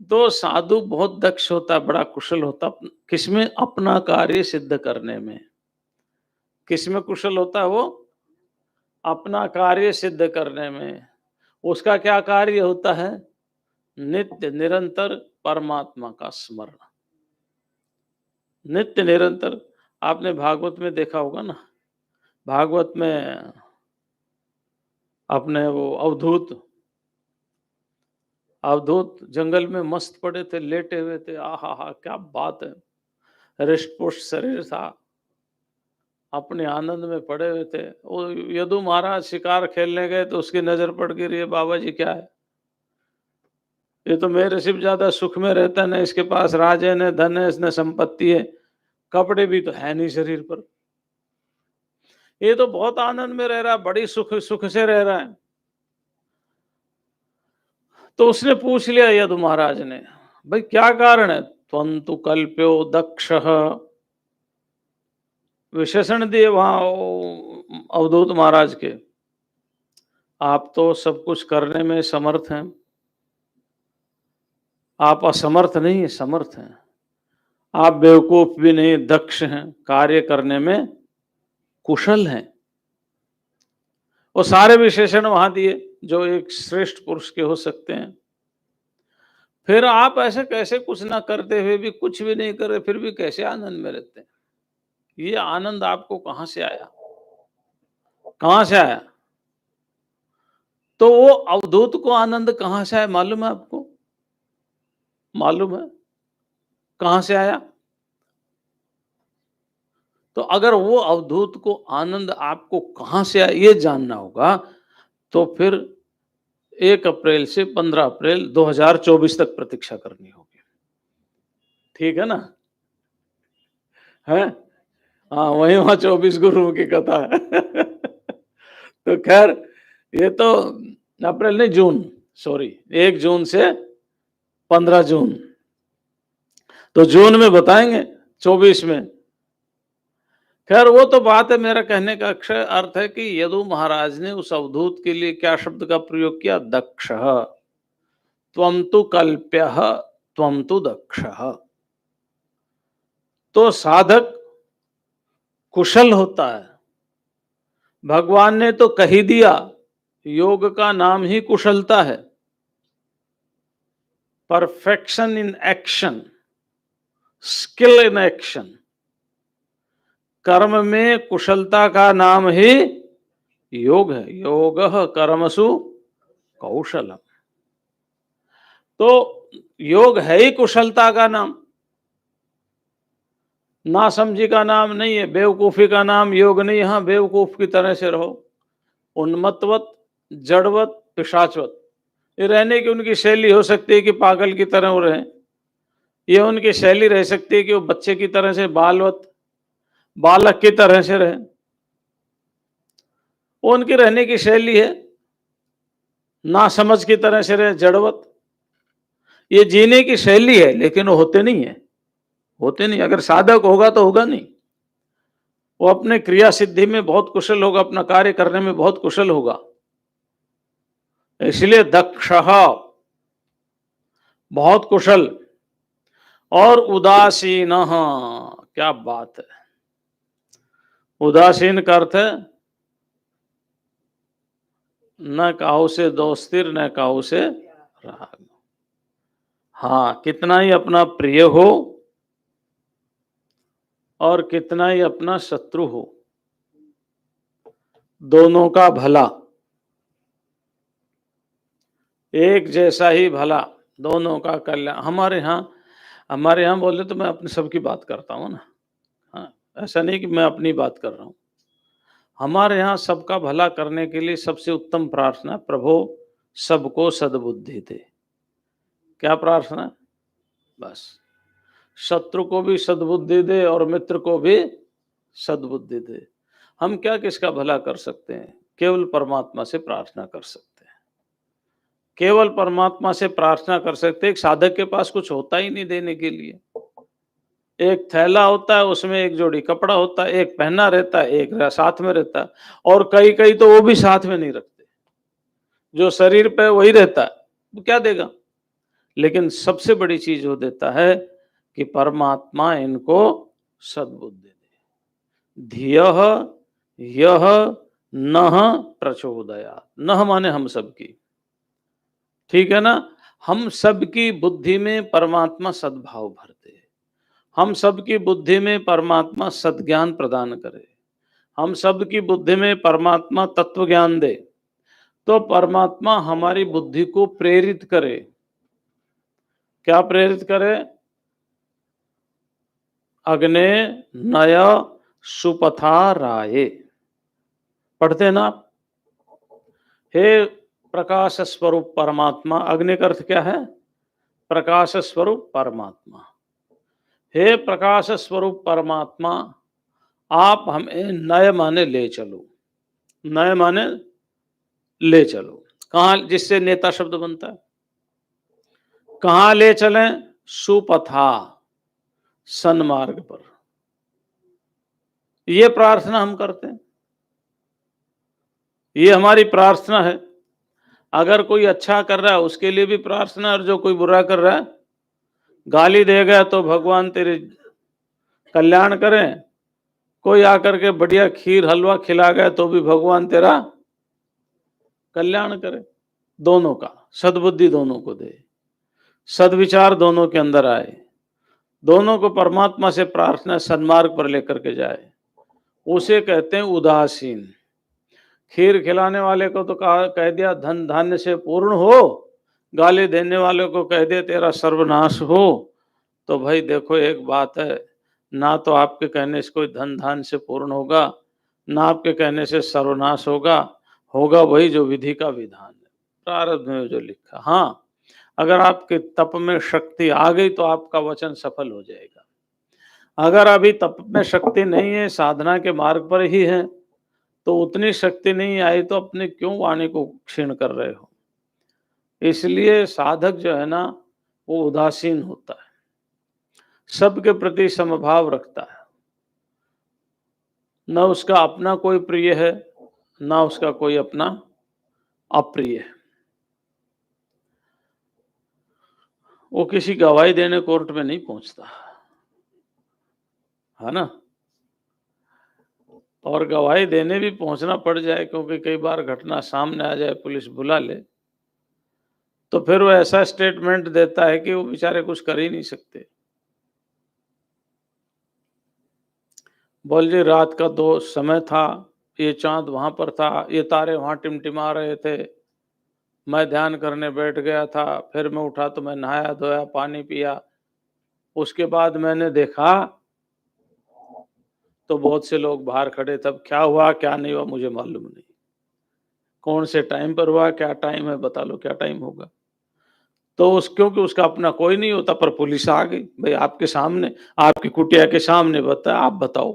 तो साधु बहुत दक्ष होता, बड़ा कुशल होता, किसमें? अपना कार्य सिद्ध करने में। किसमें कुशल होता है वो? अपना कार्य सिद्ध करने में। उसका क्या कार्य होता है? नित्य निरंतर परमात्मा का स्मरण, नित्य निरंतर। आपने भागवत में देखा होगा ना, भागवत में अपने वो अवधूत, अवधूत जंगल में मस्त पड़े थे, लेटे हुए थे, आहा हा क्या बात है, हृष्ट पुष्ट शरीर था, अपने आनंद में पड़े हुए थे। वो यदु महाराज शिकार खेलने गए तो उसकी नजर पड़ गई, ये बाबा जी क्या है, ये तो मेरे से भी ज्यादा सुख में रहता है, न इसके पास राज है, न धन है, न संपत्ति है, कपड़े भी तो है नहीं शरीर पर। ये तो बहुत आनंद में रह रहा है, बड़ी सुख सुख से रह रहा है। तो उसने पूछ लिया यदु महाराज ने, भाई क्या कारण है? त्वं तु कल्प्यो दक्षः, विशेषण दिए वहां अवधूत महाराज के, आप तो सब कुछ करने में समर्थ हैं, आप असमर्थ नहीं है, समर्थ हैं। आप बेवकूफ भी नहीं, दक्ष हैं, कार्य करने में कुशल हैं। और सारे विशेषण वहां दिए जो एक श्रेष्ठ पुरुष के हो सकते हैं। फिर आप ऐसे कैसे कुछ ना करते हुए भी, कुछ भी नहीं कर रहे, फिर भी कैसे आनंद में रहते हैं? ये आनंद आपको कहां से आया? कहां से आया? तो वो अवधूत को आनंद कहां से आया मालूम है आपको? मालूम है कहां से आया? तो अगर वो अवधूत को आनंद आपको कहां से आया ये जानना होगा, तो फिर 1 अप्रैल से 15 अप्रैल 2024 तक प्रतीक्षा करनी होगी। ठीक है ना? है? हाँ, वहाँ 24 गुरुओं की कथा है। तो खैर, ये तो अप्रैल नहीं, जून, सॉरी, 1 जून से 15 जून, तो जून में बताएंगे, 24 में। खैर वो तो बात है, मेरा कहने का अक्षय अर्थ है कि यदु महाराज ने उस अवधूत के लिए क्या शब्द का प्रयोग किया? दक्षः। त्वं तु कल्प्यः, त्वं तु दक्षः। तो साधक कुशल होता है। भगवान ने तो कही दिया, योग का नाम ही कुशलता है। Perfection in action, skill in action. कर्म में कुशलता का नाम ही योग है। योगः कर्मसु कौशलम। तो योग है ही कुशलता का नाम, नासमझी का नाम नहीं है, बेवकूफी का नाम योग नहीं। हाँ, बेवकूफ की तरह से रहो, उन्मत्तवत, जड़वत, पिशाचवत। ये रहने की उनकी शैली हो सकती है कि पागल की तरह वो रहे। ये उनकी शैली रह सकती है कि वो बच्चे की तरह से, बालवत, बालक की तरह से रहे। वो उनकी रहने की शैली है। नासमझ की तरह से रहे, जड़वत। ये जीने की शैली है, लेकिन वो होते नहीं है, होते नहीं। अगर साधक होगा तो होगा नहीं। वो अपने क्रिया सिद्धि में बहुत कुशल होगा, अपना कार्य करने में बहुत कुशल होगा। इसलिए दक्षः, बहुत कुशल। और उदासीन, क्या बात है। उदासीन का अर्थ है न काहू से दोस्तिर, न काहू से राग। हाँ, कितना ही अपना प्रिय हो और कितना ही अपना शत्रु हो, दोनों का भला, एक जैसा ही भला, दोनों का कल्याण। हमारे यहाँ बोले तो मैं अपने सबकी बात करता हूँ ना। हाँ, ऐसा नहीं कि मैं अपनी बात कर रहा हूँ। हमारे यहाँ सबका भला करने के लिए सबसे उत्तम प्रार्थना, प्रभु सबको सद्बुद्धि दे। क्या प्रार्थना? बस, शत्रु को भी सद्बुद्धि दे और मित्र को भी सद्बुद्धि दे। हम क्या किसका भला कर सकते हैं? केवल परमात्मा से प्रार्थना कर सकते हैं। केवल परमात्मा से प्रार्थना कर सकते हैं। एक साधक के पास कुछ होता ही नहीं देने के लिए। एक थैला होता है, उसमें एक जोड़ी कपड़ा होता है, एक पहना रहता है, एक साथ में रहता है, और कई कई तो वो भी साथ में नहीं रखते। जो शरीर पे वही रहता है, वो क्या देगा? लेकिन सबसे बड़ी चीज वो देता है कि परमात्मा इनको सद्बुद्धि दे। धियः यः नः प्रचोदयात्। नः माने हम सबकी, ठीक है ना? हम सबकी बुद्धि में परमात्मा सद्भाव भर दे। हम सबकी बुद्धि में परमात्मा सद्ज्ञान प्रदान करे। हम सबकी बुद्धि में परमात्मा तत्व ज्ञान दे। तो परमात्मा हमारी बुद्धि को प्रेरित करे। क्या प्रेरित करे? अग्ने नय सुपथा राये। पढ़ते ना आप? हे प्रकाश स्वरूप परमात्मा। अग्नि का अर्थ क्या है? प्रकाश स्वरूप परमात्मा। हे प्रकाश स्वरूप परमात्मा, आप हमें नए माने ले चलो। नए माने ले चलो। कहाँ, जिससे नेता शब्द बनता है। कहाँ ले चलें? सुपथा, सन्मार्ग पर। ये प्रार्थना हम करते हैं, ये हमारी प्रार्थना है। अगर कोई अच्छा कर रहा है उसके लिए भी प्रार्थना, और जो कोई बुरा कर रहा है, गाली देगा तो भगवान तेरे कल्याण करें, कोई आकर के बढ़िया खीर हलवा खिला गया तो भी भगवान तेरा कल्याण करे। दोनों का सद्बुद्धि दोनों को दे, सद्विचार दोनों के अंदर आए, दोनों को परमात्मा से प्रार्थना सन्मार्ग पर लेकर के जाए, उसे कहते हैं उदासीन। खीर खिलाने वाले को तो कह दिया धन धान्य से पूर्ण हो, गाली देने वाले को कह दिया तेरा सर्वनाश हो। तो भाई देखो, एक बात है, ना तो आपके कहने से कोई धन धान्य से पूर्ण होगा, ना आपके कहने से सर्वनाश होगा। होगा वही जो विधि का विधान है, प्रारब्ध में जो लिखा। हाँ, अगर आपके तप में शक्ति आ गई तो आपका वचन सफल हो जाएगा। अगर अभी तप में शक्ति नहीं है, साधना के मार्ग पर ही है, तो उतनी शक्ति नहीं आई तो अपने क्यों वाणी को क्षीण कर रहे हो। इसलिए साधक जो है ना, वो उदासीन होता है, सबके प्रति समभाव रखता है। न उसका अपना कोई प्रिय है, ना उसका कोई अपना अप्रिय है। वो किसी गवाही देने कोर्ट में नहीं पहुंचता, है ना। और गवाही देने भी पहुंचना पड़ जाए, क्योंकि कई बार घटना सामने आ जाए, पुलिस बुला ले, तो फिर वो ऐसा स्टेटमेंट देता है कि वो बेचारे कुछ कर ही नहीं सकते। बोल जी, रात का 2 समय था, ये चांद वहां पर था, ये तारे वहां टिमटिमा रहे थे, मैं ध्यान करने बैठ गया था, फिर मैं उठा तो मैं नहाया धोया, पानी पिया, उसके बाद मैंने देखा तो बहुत से लोग बाहर खड़े, तब क्या हुआ क्या नहीं हुआ मुझे मालूम नहीं, कौन से टाइम पर हुआ, क्या टाइम है बता लो, क्या टाइम होगा। तो क्योंकि उसका अपना कोई नहीं होता, पर पुलिस आ गई, भाई आपके सामने, आपकी कुटिया के सामने बता, आप बताओ।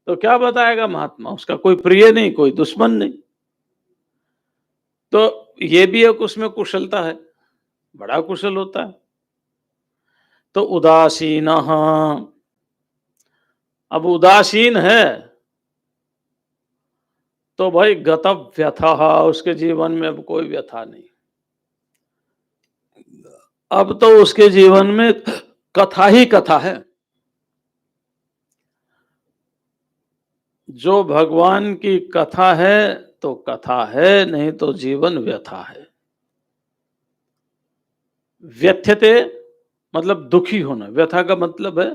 तो क्या बताएगा महात्मा, उसका कोई प्रिय नहीं, कोई दुश्मन नहीं। तो ये भी एक उसमें कुशलता है, बड़ा कुशल होता है। तो उदासीन, अब उदासीन है तो भाई गतव व्यथा, उसके जीवन में अब कोई व्यथा नहीं, अब तो उसके जीवन में कथा ही कथा है। जो भगवान की कथा है तो कथा है, नहीं तो जीवन व्यथा है। व्यथ्यते मतलब दुखी होना, व्यथा का मतलब है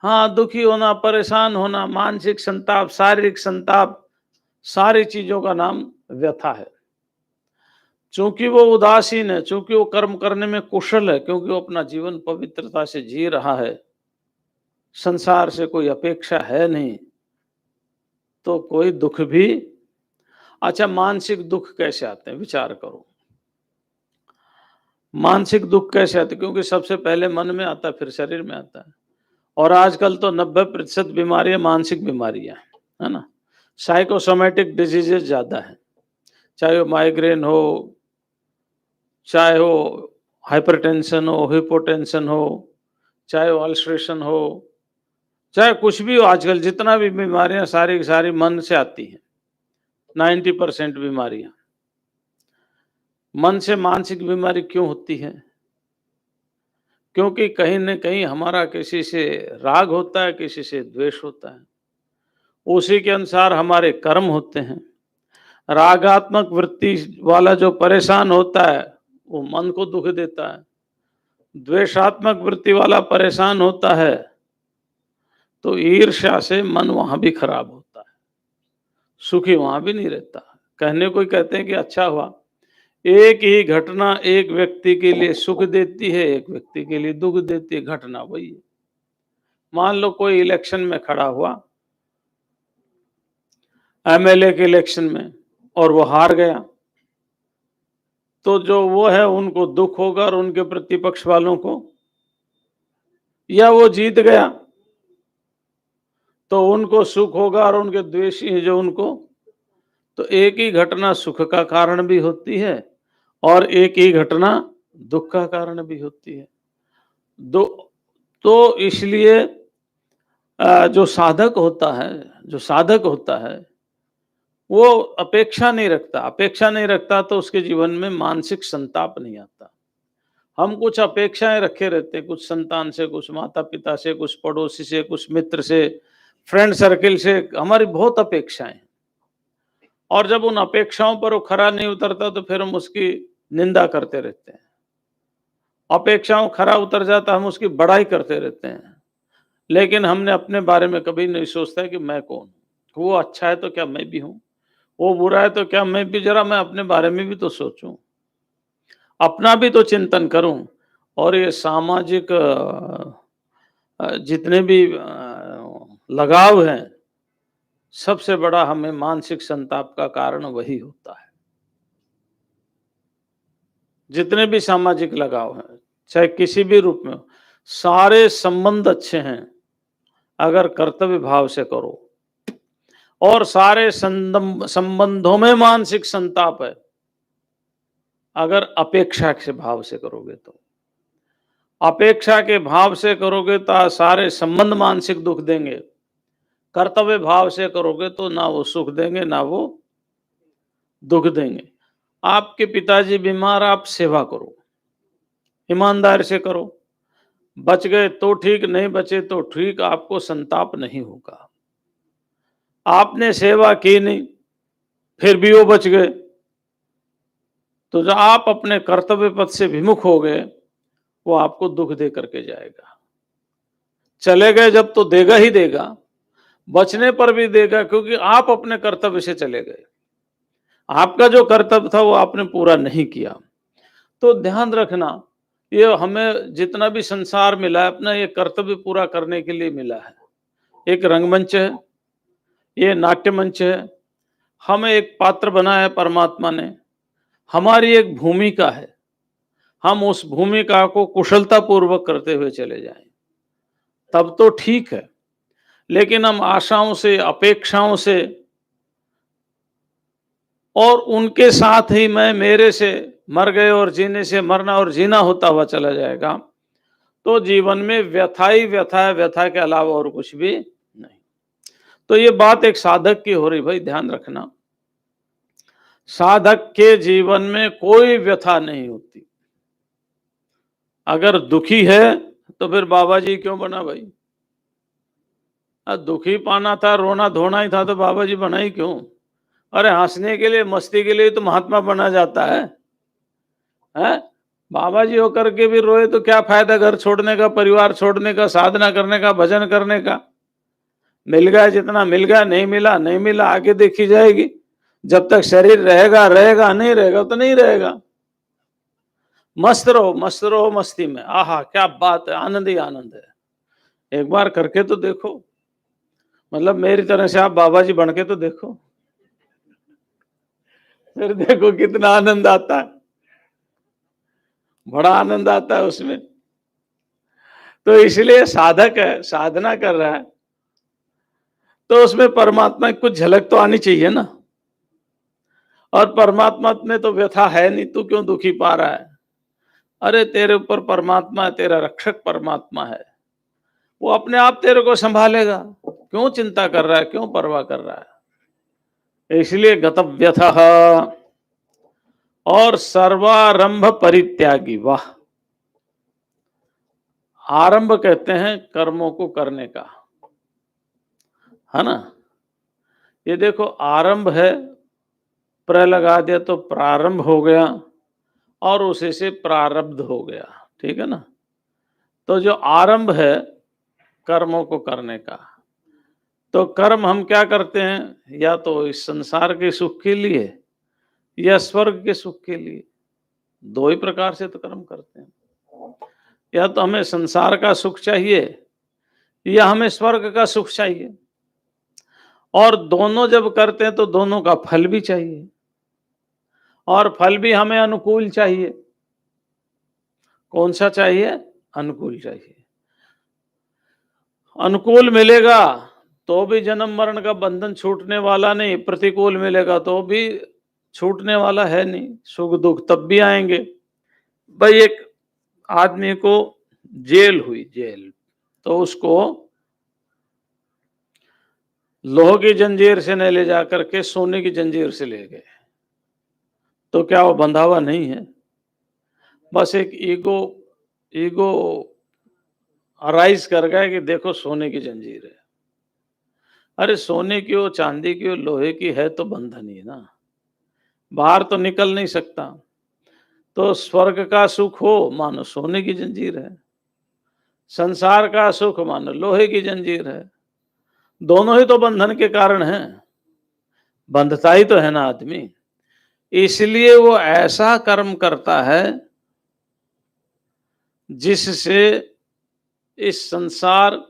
हाँ दुखी होना, परेशान होना, मानसिक संताप, शारीरिक संताप, सारी चीजों का नाम व्यथा है। चूंकि वो उदासीन है, चूंकि वो कर्म करने में कुशल है, क्योंकि वो अपना जीवन पवित्रता से जी रहा है, संसार से कोई अपेक्षा है नहीं, तो कोई दुख भी। अच्छा, मानसिक दुख कैसे आते हैं, विचार करो। मानसिक दुख कैसे आते हैं? क्योंकि सबसे पहले मन में आता है, फिर शरीर में आता है। और आजकल तो 90% बीमारियां मानसिक बीमारियां, है ना। साइकोसोमेटिक डिजीजेस ज्यादा है, चाहे वो माइग्रेन हो, चाहे वो हाइपरटेंशन हो, हिपोटेंशन हो, चाहे वो अल्सरेशन हो, चाहे कुछ भी हो, आजकल जितना भी बीमारियां सारी की सारी मन से आती हैं। 90% बीमारियां मन से। मानसिक बीमारी क्यों होती है? क्योंकि कहीं न कहीं हमारा किसी से राग होता है, किसी से द्वेष होता है, उसी के अनुसार हमारे कर्म होते हैं। रागात्मक वृत्ति वाला जो परेशान होता है वो मन को दुख देता है, द्वेषात्मक वृत्ति वाला परेशान होता है तो ईर्ष्या से मन वहां भी खराब होता है, सुखी वहां भी नहीं रहता। कहने को कहते हैं कि अच्छा हुआ, एक ही घटना एक व्यक्ति के लिए सुख देती है, एक व्यक्ति के लिए दुख देती है, घटना वही है। मान लो कोई इलेक्शन में खड़ा हुआ, एमएलए के इलेक्शन में, और वो हार गया, तो जो वो है उनको दुख होगा और उनके प्रतिपक्ष वालों को या वो जीत गया तो उनको सुख होगा, और उनके द्वेषी हैं जो उनको, तो एक ही घटना सुख का कारण भी होती है और एक ही घटना दुख का कारण भी होती है। दो तो इसलिए जो साधक होता है वो अपेक्षा नहीं रखता। अपेक्षा नहीं रखता तो उसके जीवन में मानसिक संताप नहीं आता। हम कुछ अपेक्षाएं रखे रहते हैं, कुछ संतान से, कुछ माता पिता से, कुछ पड़ोसी से, कुछ मित्र से, फ्रेंड सर्किल से, हमारी बहुत अपेक्षाएं हैं। और जब उन अपेक्षाओं पर वो खरा नहीं उतरता तो फिर हम उसकी निंदा करते रहते हैं। अपेक्षाओं खरा उतर जाता, हम उसकी बड़ाई करते रहते हैं। लेकिन हमने अपने बारे में कभी नहीं सोचता है कि मैं कौन हूँ? वो अच्छा है तो क्या मैं भी हूँ? वो बुरा है तो क्या मैं भी, जरा मैं अपने बारे में भी तो सोचूं, अपना भी तो चिंतन करूं। और ये सामाजिक जितने भी लगाव हैं, सबसे बड़ा हमें मानसिक संताप का कारण वही होता है। जितने भी सामाजिक लगाव हैं, चाहे किसी भी रूप में हो, सारे संबंध अच्छे हैं अगर कर्तव्य भाव से करो, और सारे संबंधों में मानसिक संताप है अगर अपेक्षा के भाव से करोगे तो। अपेक्षा के भाव से करोगे तो सारे संबंध मानसिक दुख देंगे। कर्तव्य भाव से करोगे तो ना वो सुख देंगे ना वो दुख देंगे। आपके पिताजी बीमार, आप सेवा करो, ईमानदारी से करो, बच गए तो ठीक, नहीं बचे तो ठीक, आपको संताप नहीं होगा। आपने सेवा की नहीं, फिर भी वो बच गए, तो जो आप अपने कर्तव्य पथ से विमुख हो गए, वो आपको दुख दे करके जाएगा। चले गए जब तो देगा ही देगा, बचने पर भी देगा, क्योंकि आप अपने कर्तव्य से चले गए। आपका जो कर्तव्य था वो आपने पूरा नहीं किया। तो ध्यान रखना, ये हमें जितना भी संसार मिला है अपना ये कर्तव्य पूरा करने के लिए मिला है। एक रंगमंच है, ये नाट्य मंच है, हमें एक पात्र बनाया है परमात्मा ने, हमारी एक भूमिका है, हम उस भूमिका को कुशलता पूर्वक करते हुए चले जाएं, तब तो ठीक है। लेकिन हम आशाओं से, अपेक्षाओं से, और उनके साथ ही मैं मेरे से मर गए और जीने से मरना और जीना होता हुआ चला जाएगा, तो जीवन में व्यथा ही व्यथा है, व्यथा के अलावा और कुछ भी नहीं। तो ये बात एक साधक की हो रही, भाई ध्यान रखना, साधक के जीवन में कोई व्यथा नहीं होती। अगर दुखी है तो फिर बाबा जी क्यों बना भाई? दुखी पाना था, रोना धोना ही था, तो बाबा जी बना ही क्यों? अरे हंसने के लिए, मस्ती के लिए तो महात्मा बना जाता है। बाबा जी होकर के भी रोए तो क्या फायदा? घर छोड़ने का, परिवार छोड़ने का, साधना करने का, भजन करने का। मिल गया जितना मिल गया, नहीं मिला नहीं मिला, आगे देखी जाएगी। जब तक शरीर रहेगा रहेगा, नहीं रहेगा तो नहीं रहेगा। मस्त रहो मस्ती में। आहा क्या बात है, आनंद ही आनंद है। एक बार करके तो देखो, मतलब मेरी तरह से आप बाबा जी बन के तो देखो, फिर देखो कितना आनंद आता है, बड़ा आनंद आता है उसमें। तो इसलिए साधक है, साधना कर रहा है, तो उसमें परमात्मा की कुछ झलक तो आनी चाहिए ना। और परमात्मा में तो व्यथा है नहीं, तू क्यों दुखी पा रहा है? अरे तेरे ऊपर परमात्मा है, तेरा रक्षक परमात्मा है, वो अपने आप तेरे को संभालेगा। क्यों चिंता कर रहा है, क्यों परवाह कर रहा है? इसलिए गतव्यथः और सर्वारंभ परित्यागी। वाह! आरंभ कहते हैं कर्मों को करने का, है ना? ये देखो आरंभ है, प्र लगा दिया तो प्रारंभ हो गया, और उसी से प्रारब्ध हो गया, ठीक है ना? तो जो आरंभ है कर्मों को करने का, तो कर्म हम क्या करते हैं? या तो इस संसार के सुख के लिए या स्वर्ग के सुख के लिए। दो ही प्रकार से तो कर्म करते हैं। या तो हमें संसार का सुख चाहिए या हमें स्वर्ग का सुख चाहिए, और दोनों जब करते हैं तो दोनों का फल भी चाहिए, और फल भी हमें अनुकूल चाहिए। कौन सा चाहिए? अनुकूल चाहिए। अनुकूल मिलेगा तो भी जन्म मरण का बंधन छूटने वाला नहीं, प्रतिकूल मिलेगा तो भी छूटने वाला है नहीं, सुख दुख तब भी आएंगे। भाई एक आदमी को जेल हुई, जेल, तो उसको लोहे की जंजीर से नहीं ले जाकर के सोने की जंजीर से ले गए, तो क्या वो बंधा हुआ नहीं है? बस एक ईगो ईगो अराइज कर गए कि देखो सोने की जंजीर है। अरे सोने की हो, चांदी की हो, लोहे की है तो बंधन ही ना, बाहर तो निकल नहीं सकता। तो स्वर्ग का सुख हो मानो सोने की जंजीर है, संसार का सुख मानो लोहे की जंजीर है, दोनों ही तो बंधन के कारण हैं, बंधता ही तो है ना आदमी। इसलिए वो ऐसा कर्म करता है जिससे इस संसार,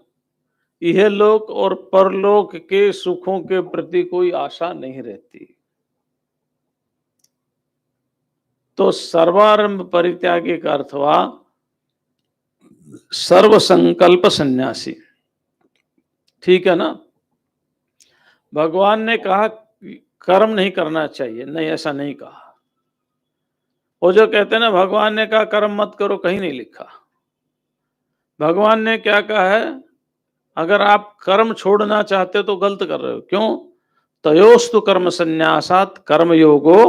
यह लोक और परलोक के सुखों के प्रति कोई आशा नहीं रहती। तो सर्वारंभ परित्यागी का अर्थ हुआ सर्व संकल्प सन्यासी, ठीक है ना? भगवान ने कहा कर्म नहीं करना चाहिए, नहीं, ऐसा नहीं कहा। वो जो कहते हैं ना भगवान ने कहा कर्म मत करो, कहीं नहीं लिखा। भगवान ने क्या कहा है? अगर आप कर्म छोड़ना चाहते हो तो गलत कर रहे हो। क्यों? तयोस्तु कर्म संन्यासात कर्म योगो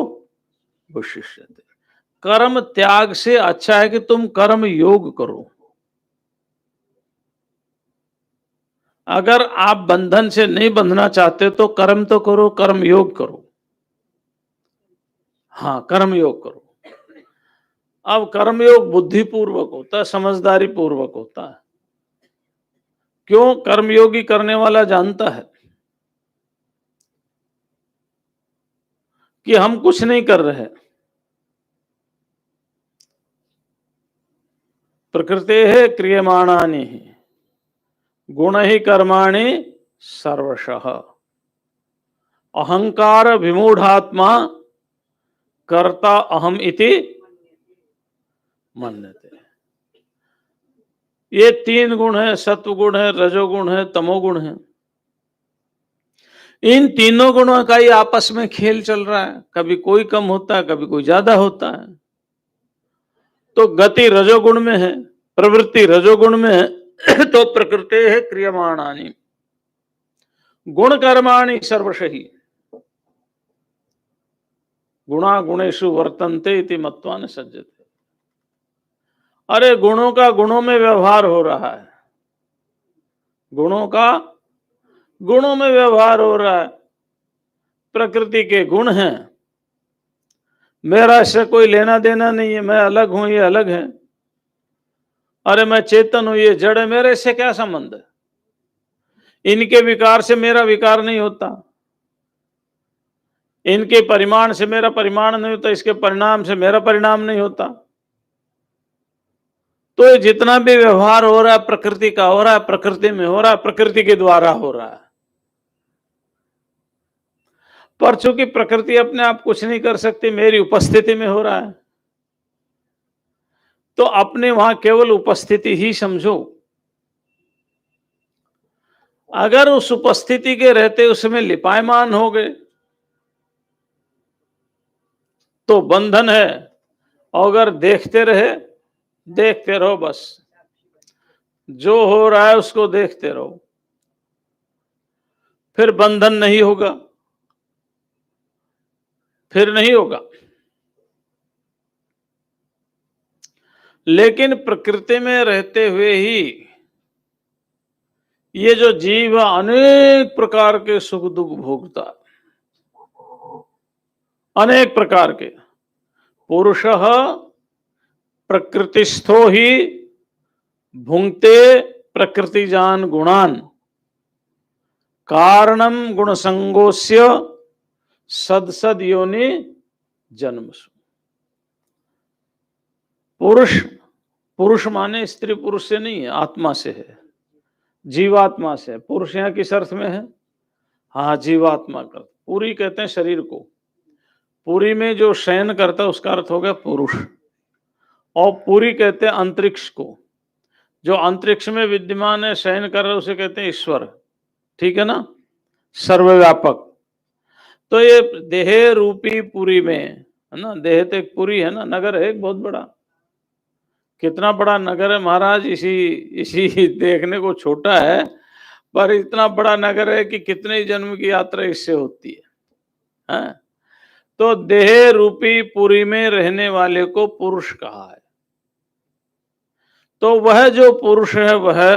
विशिष्यते। कर्म त्याग से अच्छा है कि तुम कर्म योग करो। अगर आप बंधन से नहीं बंधना चाहते तो कर्म तो करो, कर्म योग करो। हाँ, कर्म योग करो। अब कर्मयोग बुद्धिपूर्वक होता है, समझदारी पूर्वक होता है। क्यों? कर्मयोगी करने वाला जानता है कि हम कुछ नहीं कर रहे, प्रकृते है क्रियमाणानि गुण ही कर्माणि सर्वशः अहंकार विमूढ़ात्मा कर्ता अहम इति मन्यते। ये तीन गुण है, सत्व गुण है, रजोगुण है, तमोगुण है। इन तीनों गुणों का ही आपस में खेल चल रहा है, कभी कोई कम होता है, कभी कोई ज्यादा होता है। तो गति रजोगुण में है, प्रवृत्ति रजोगुण में है, तो प्रकृति है क्रियमाणानि गुण कर्माणि सर्वशः गुणा गुणेषु वर्तन्ते इति मत्वा न सज्जते। अरे गुणों का गुणों में व्यवहार हो रहा है, गुणों का गुणों में व्यवहार हो रहा है। प्रकृति के गुण हैं, मेरा इससे कोई लेना देना नहीं है, मैं अलग हूं, ये अलग है। अरे मैं चेतन हूं, ये जड़ है, मेरे इससे क्या संबंध है? इनके विकार से मेरा विकार नहीं होता, इनके परिमाण से मेरा परिमाण नहीं होता, इसके परिणाम से मेरा परिणाम नहीं होता। तो ये जितना भी व्यवहार हो रहा है प्रकृति का हो रहा है, प्रकृति में हो रहा है, प्रकृति के द्वारा हो रहा है। पर चूंकि प्रकृति अपने आप कुछ नहीं कर सकती, मेरी उपस्थिति में हो रहा है, तो अपने वहां केवल उपस्थिति ही समझो। अगर उस उपस्थिति के रहते उसमें लिपायमान हो गए तो बंधन है, और अगर देखते रहे, देखते रहो, बस जो हो रहा है उसको देखते रहो, फिर बंधन नहीं होगा, फिर नहीं होगा। लेकिन प्रकृति में रहते हुए ही ये जो जीव अनेक प्रकार के सुख दुख भोगता, अनेक प्रकार के। पुरुषः प्रकृतिस्थो ही भुंक्ते प्रकृतिजान गुणान कारणम गुण संगोस्य सद योनि जन्मसु। पुरुष, पुरुष माने स्त्री पुरुष से नहीं है, आत्मा से है, जीवात्मा से है। पुरुष यहाँ किस अर्थ में है? हाँ, जीवात्मा का। पूरी कहते हैं शरीर को, पूरी में जो शयन करता है उसका अर्थ हो गया पुरुष, और पूरी कहते हैं अंतरिक्ष को, जो अंतरिक्ष में विद्यमान है, शयन कर रहे हैं, उसे कहते हैं ईश्वर। ठीक है ना? सर्वव्यापक। तो ये देह रूपी पुरी में, है ना, देह तो एक पुरी है ना, नगर है एक बहुत बड़ा। कितना बड़ा नगर है महाराज, इसी इसी देखने को छोटा है, पर इतना बड़ा नगर है कि कितने ही जन्म की यात्रा इससे होती है, हैं? तो देह रूपी पुरी में रहने वाले को पुरुष कहा है। तो वह जो पुरुष है वह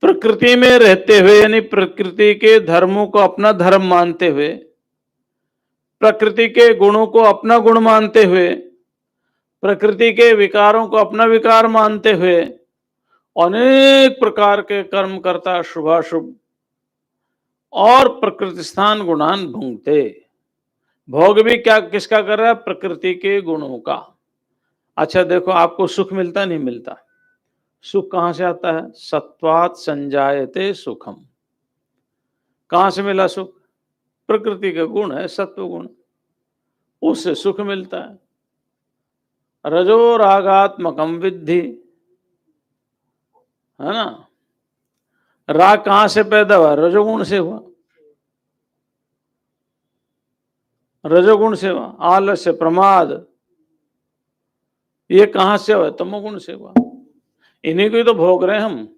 प्रकृति में रहते हुए, यानी प्रकृति के धर्मों को अपना धर्म मानते हुए, प्रकृति के गुणों को अपना गुण मानते हुए, प्रकृति के विकारों को अपना विकार मानते हुए अनेक प्रकार के कर्म करता, शुभाशुभ और प्रकृति स्थान गुणान भुंगते। भोग भी क्या किसका कर रहा है? प्रकृति के गुणों का। अच्छा देखो, आपको सुख मिलता नहीं मिलता? सुख कहां से आता है? सत्वात संजायते सुखम। कहां से मिला सुख? प्रकृति का गुण है सत्व गुण, उससे सुख मिलता है। रजो रागात्मकम विद्धि, है ना? राग कहां से पैदा हुआ? रजोगुण से हुआ। रजोगुण से हुआ। आलस्य, प्रमाद, ये कहां से हुआ? तमोगुण से हुआ। इन्हीं को ही तो भोग रहे हैं हम,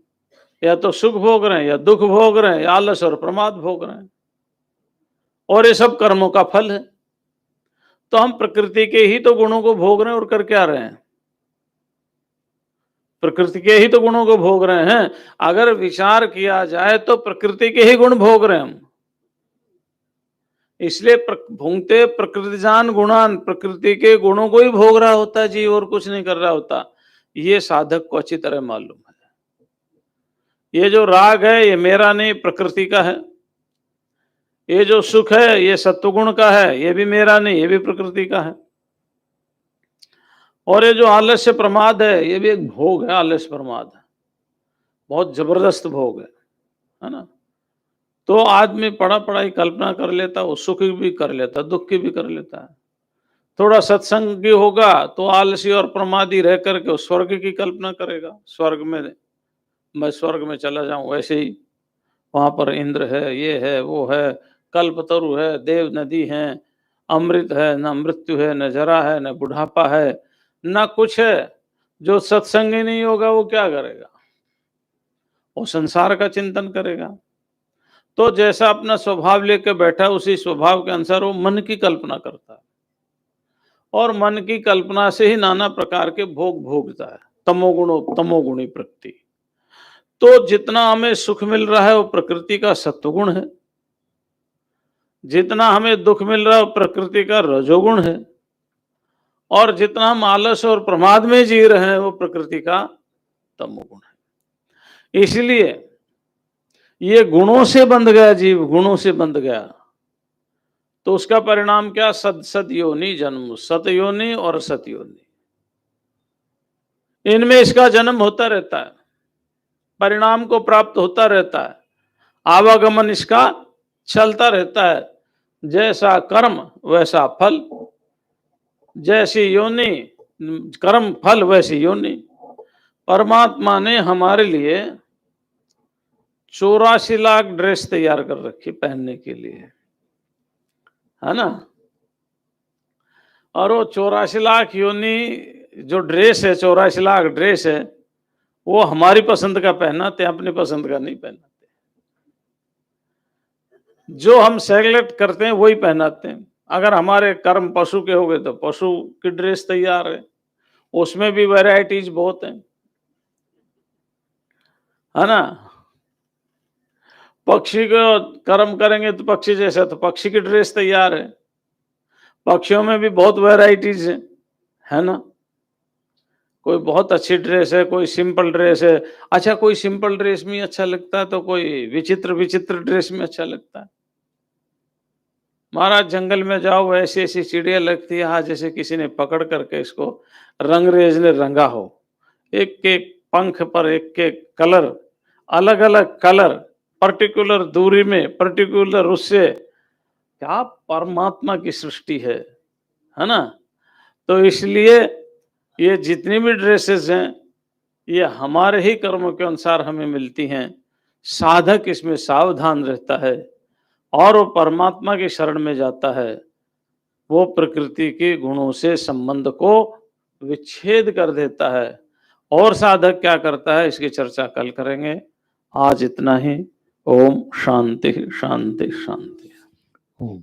या तो सुख भोग रहे हैं, या दुख भोग रहे हैं, या आलस और प्रमाद भोग रहे हैं, और ये सब कर्मों का फल है। तो हम प्रकृति के ही तो गुणों को भोग रहे हैं और कर क्या रहे हैं? प्रकृति के ही तो गुणों को भोग रहे हैं। अगर विचार किया जाए तो प्रकृति के ही गुण भोग रहे हैं हम। इसलिए भुंगते प्रकृतिजान गुणान, प्रकृति के गुणों को ही भोग रहा होता है जी, और कुछ नहीं कर रहा होता। ये साधक को अच्छी तरह मालूम है। ये जो राग है ये मेरा नहीं, प्रकृति का है। ये जो सुख है ये सत्वगुण का है, ये भी मेरा नहीं, ये भी प्रकृति का है। और ये जो आलस्य प्रमाद है ये भी एक भोग है। आलस्य प्रमाद है, बहुत जबरदस्त भोग है ना? तो आदमी पढ़ाई कल्पना कर लेता, वो सुख भी कर लेता, दुख की भी कर लेता है। थोड़ा सत्संग की होगा तो आलसी और प्रमादी रह करके स्वर्ग की कल्पना करेगा। स्वर्ग में, मैं स्वर्ग में चला जाऊं, वैसे ही वहां पर इंद्र है, ये है, वो है, कल्पतरु है, देव नदी है, अमृत है, न मृत्यु है, न जरा है, न बुढ़ापा है, न कुछ है। जो सत्संग ही नहीं होगा वो क्या करेगा? वो संसार का चिंतन करेगा। तो जैसा अपना स्वभाव लेकर बैठा उसी स्वभाव के अनुसार वो मन की कल्पना करता है, और मन की कल्पना से ही नाना प्रकार के भोग भोगता है। तमोगुणी प्रकृति। तो जितना हमें सुख मिल रहा है वो प्रकृति का सत्वगुण है, जितना हमें दुख मिल रहा है वो प्रकृति का रजोगुण है, और जितना हम आलस और प्रमाद में जी रहे हैं वो प्रकृति का तमोगुण है। इसलिए ये गुणों से बंध गया जीव, गुणों से बंध गया, तो उसका परिणाम क्या? सत योनि जन्म, सतयोनि और सतयोनि, इनमें इसका जन्म होता रहता है, परिणाम को प्राप्त होता रहता है, आवागमन इसका चलता रहता है। जैसा कर्म वैसा फल, जैसी योनि कर्म फल वैसी योनि। परमात्मा ने हमारे लिए 84 लाख ड्रेस तैयार कर रखी पहनने के लिए, है ना? और वो 84 लाख योनि जो ड्रेस है, 84 लाख ड्रेस है, वो हमारी पसंद का पहनाते हैं, अपनी पसंद का नहीं पहनाते। जो हम सेलेक्ट करते हैं वही पहनाते हैं। अगर हमारे कर्म पशु के हो गए तो पशु की ड्रेस तैयार है, उसमें भी वैरायटीज बहुत हैं, है ना? पक्षी को कर्म करेंगे तो पक्षी जैसा, तो पक्षी की ड्रेस तैयार है। पक्षियों में भी बहुत वैरायटीज है ना? कोई बहुत अच्छी ड्रेस है, कोई सिंपल ड्रेस है। अच्छा, कोई सिंपल ड्रेस में अच्छा लगता है तो कोई विचित्र विचित्र ड्रेस में अच्छा लगता है। महाराज जंगल में जाओ, ऐसी ऐसी चिड़िया लगती है, हाँ जैसे किसी ने पकड़ करके इसको रंगरेज ने रंगा हो। एक एक पंख पर एक एक कलर, अलग अलग कलर, पर्टिकुलर दूरी में, पर्टिकुलर उससे, क्या परमात्मा की सृष्टि है ना? तो इसलिए ये जितनी भी ड्रेसेस हैं ये हमारे ही कर्मों के अनुसार हमें मिलती हैं। साधक इसमें सावधान रहता है और वो परमात्मा की शरण में जाता है। वो प्रकृति के गुणों से संबंध को विच्छेद कर देता है। और साधक क्या करता है, इसकी चर्चा कल करेंगे। आज इतना ही। ओम शांति शांति शांति। ओम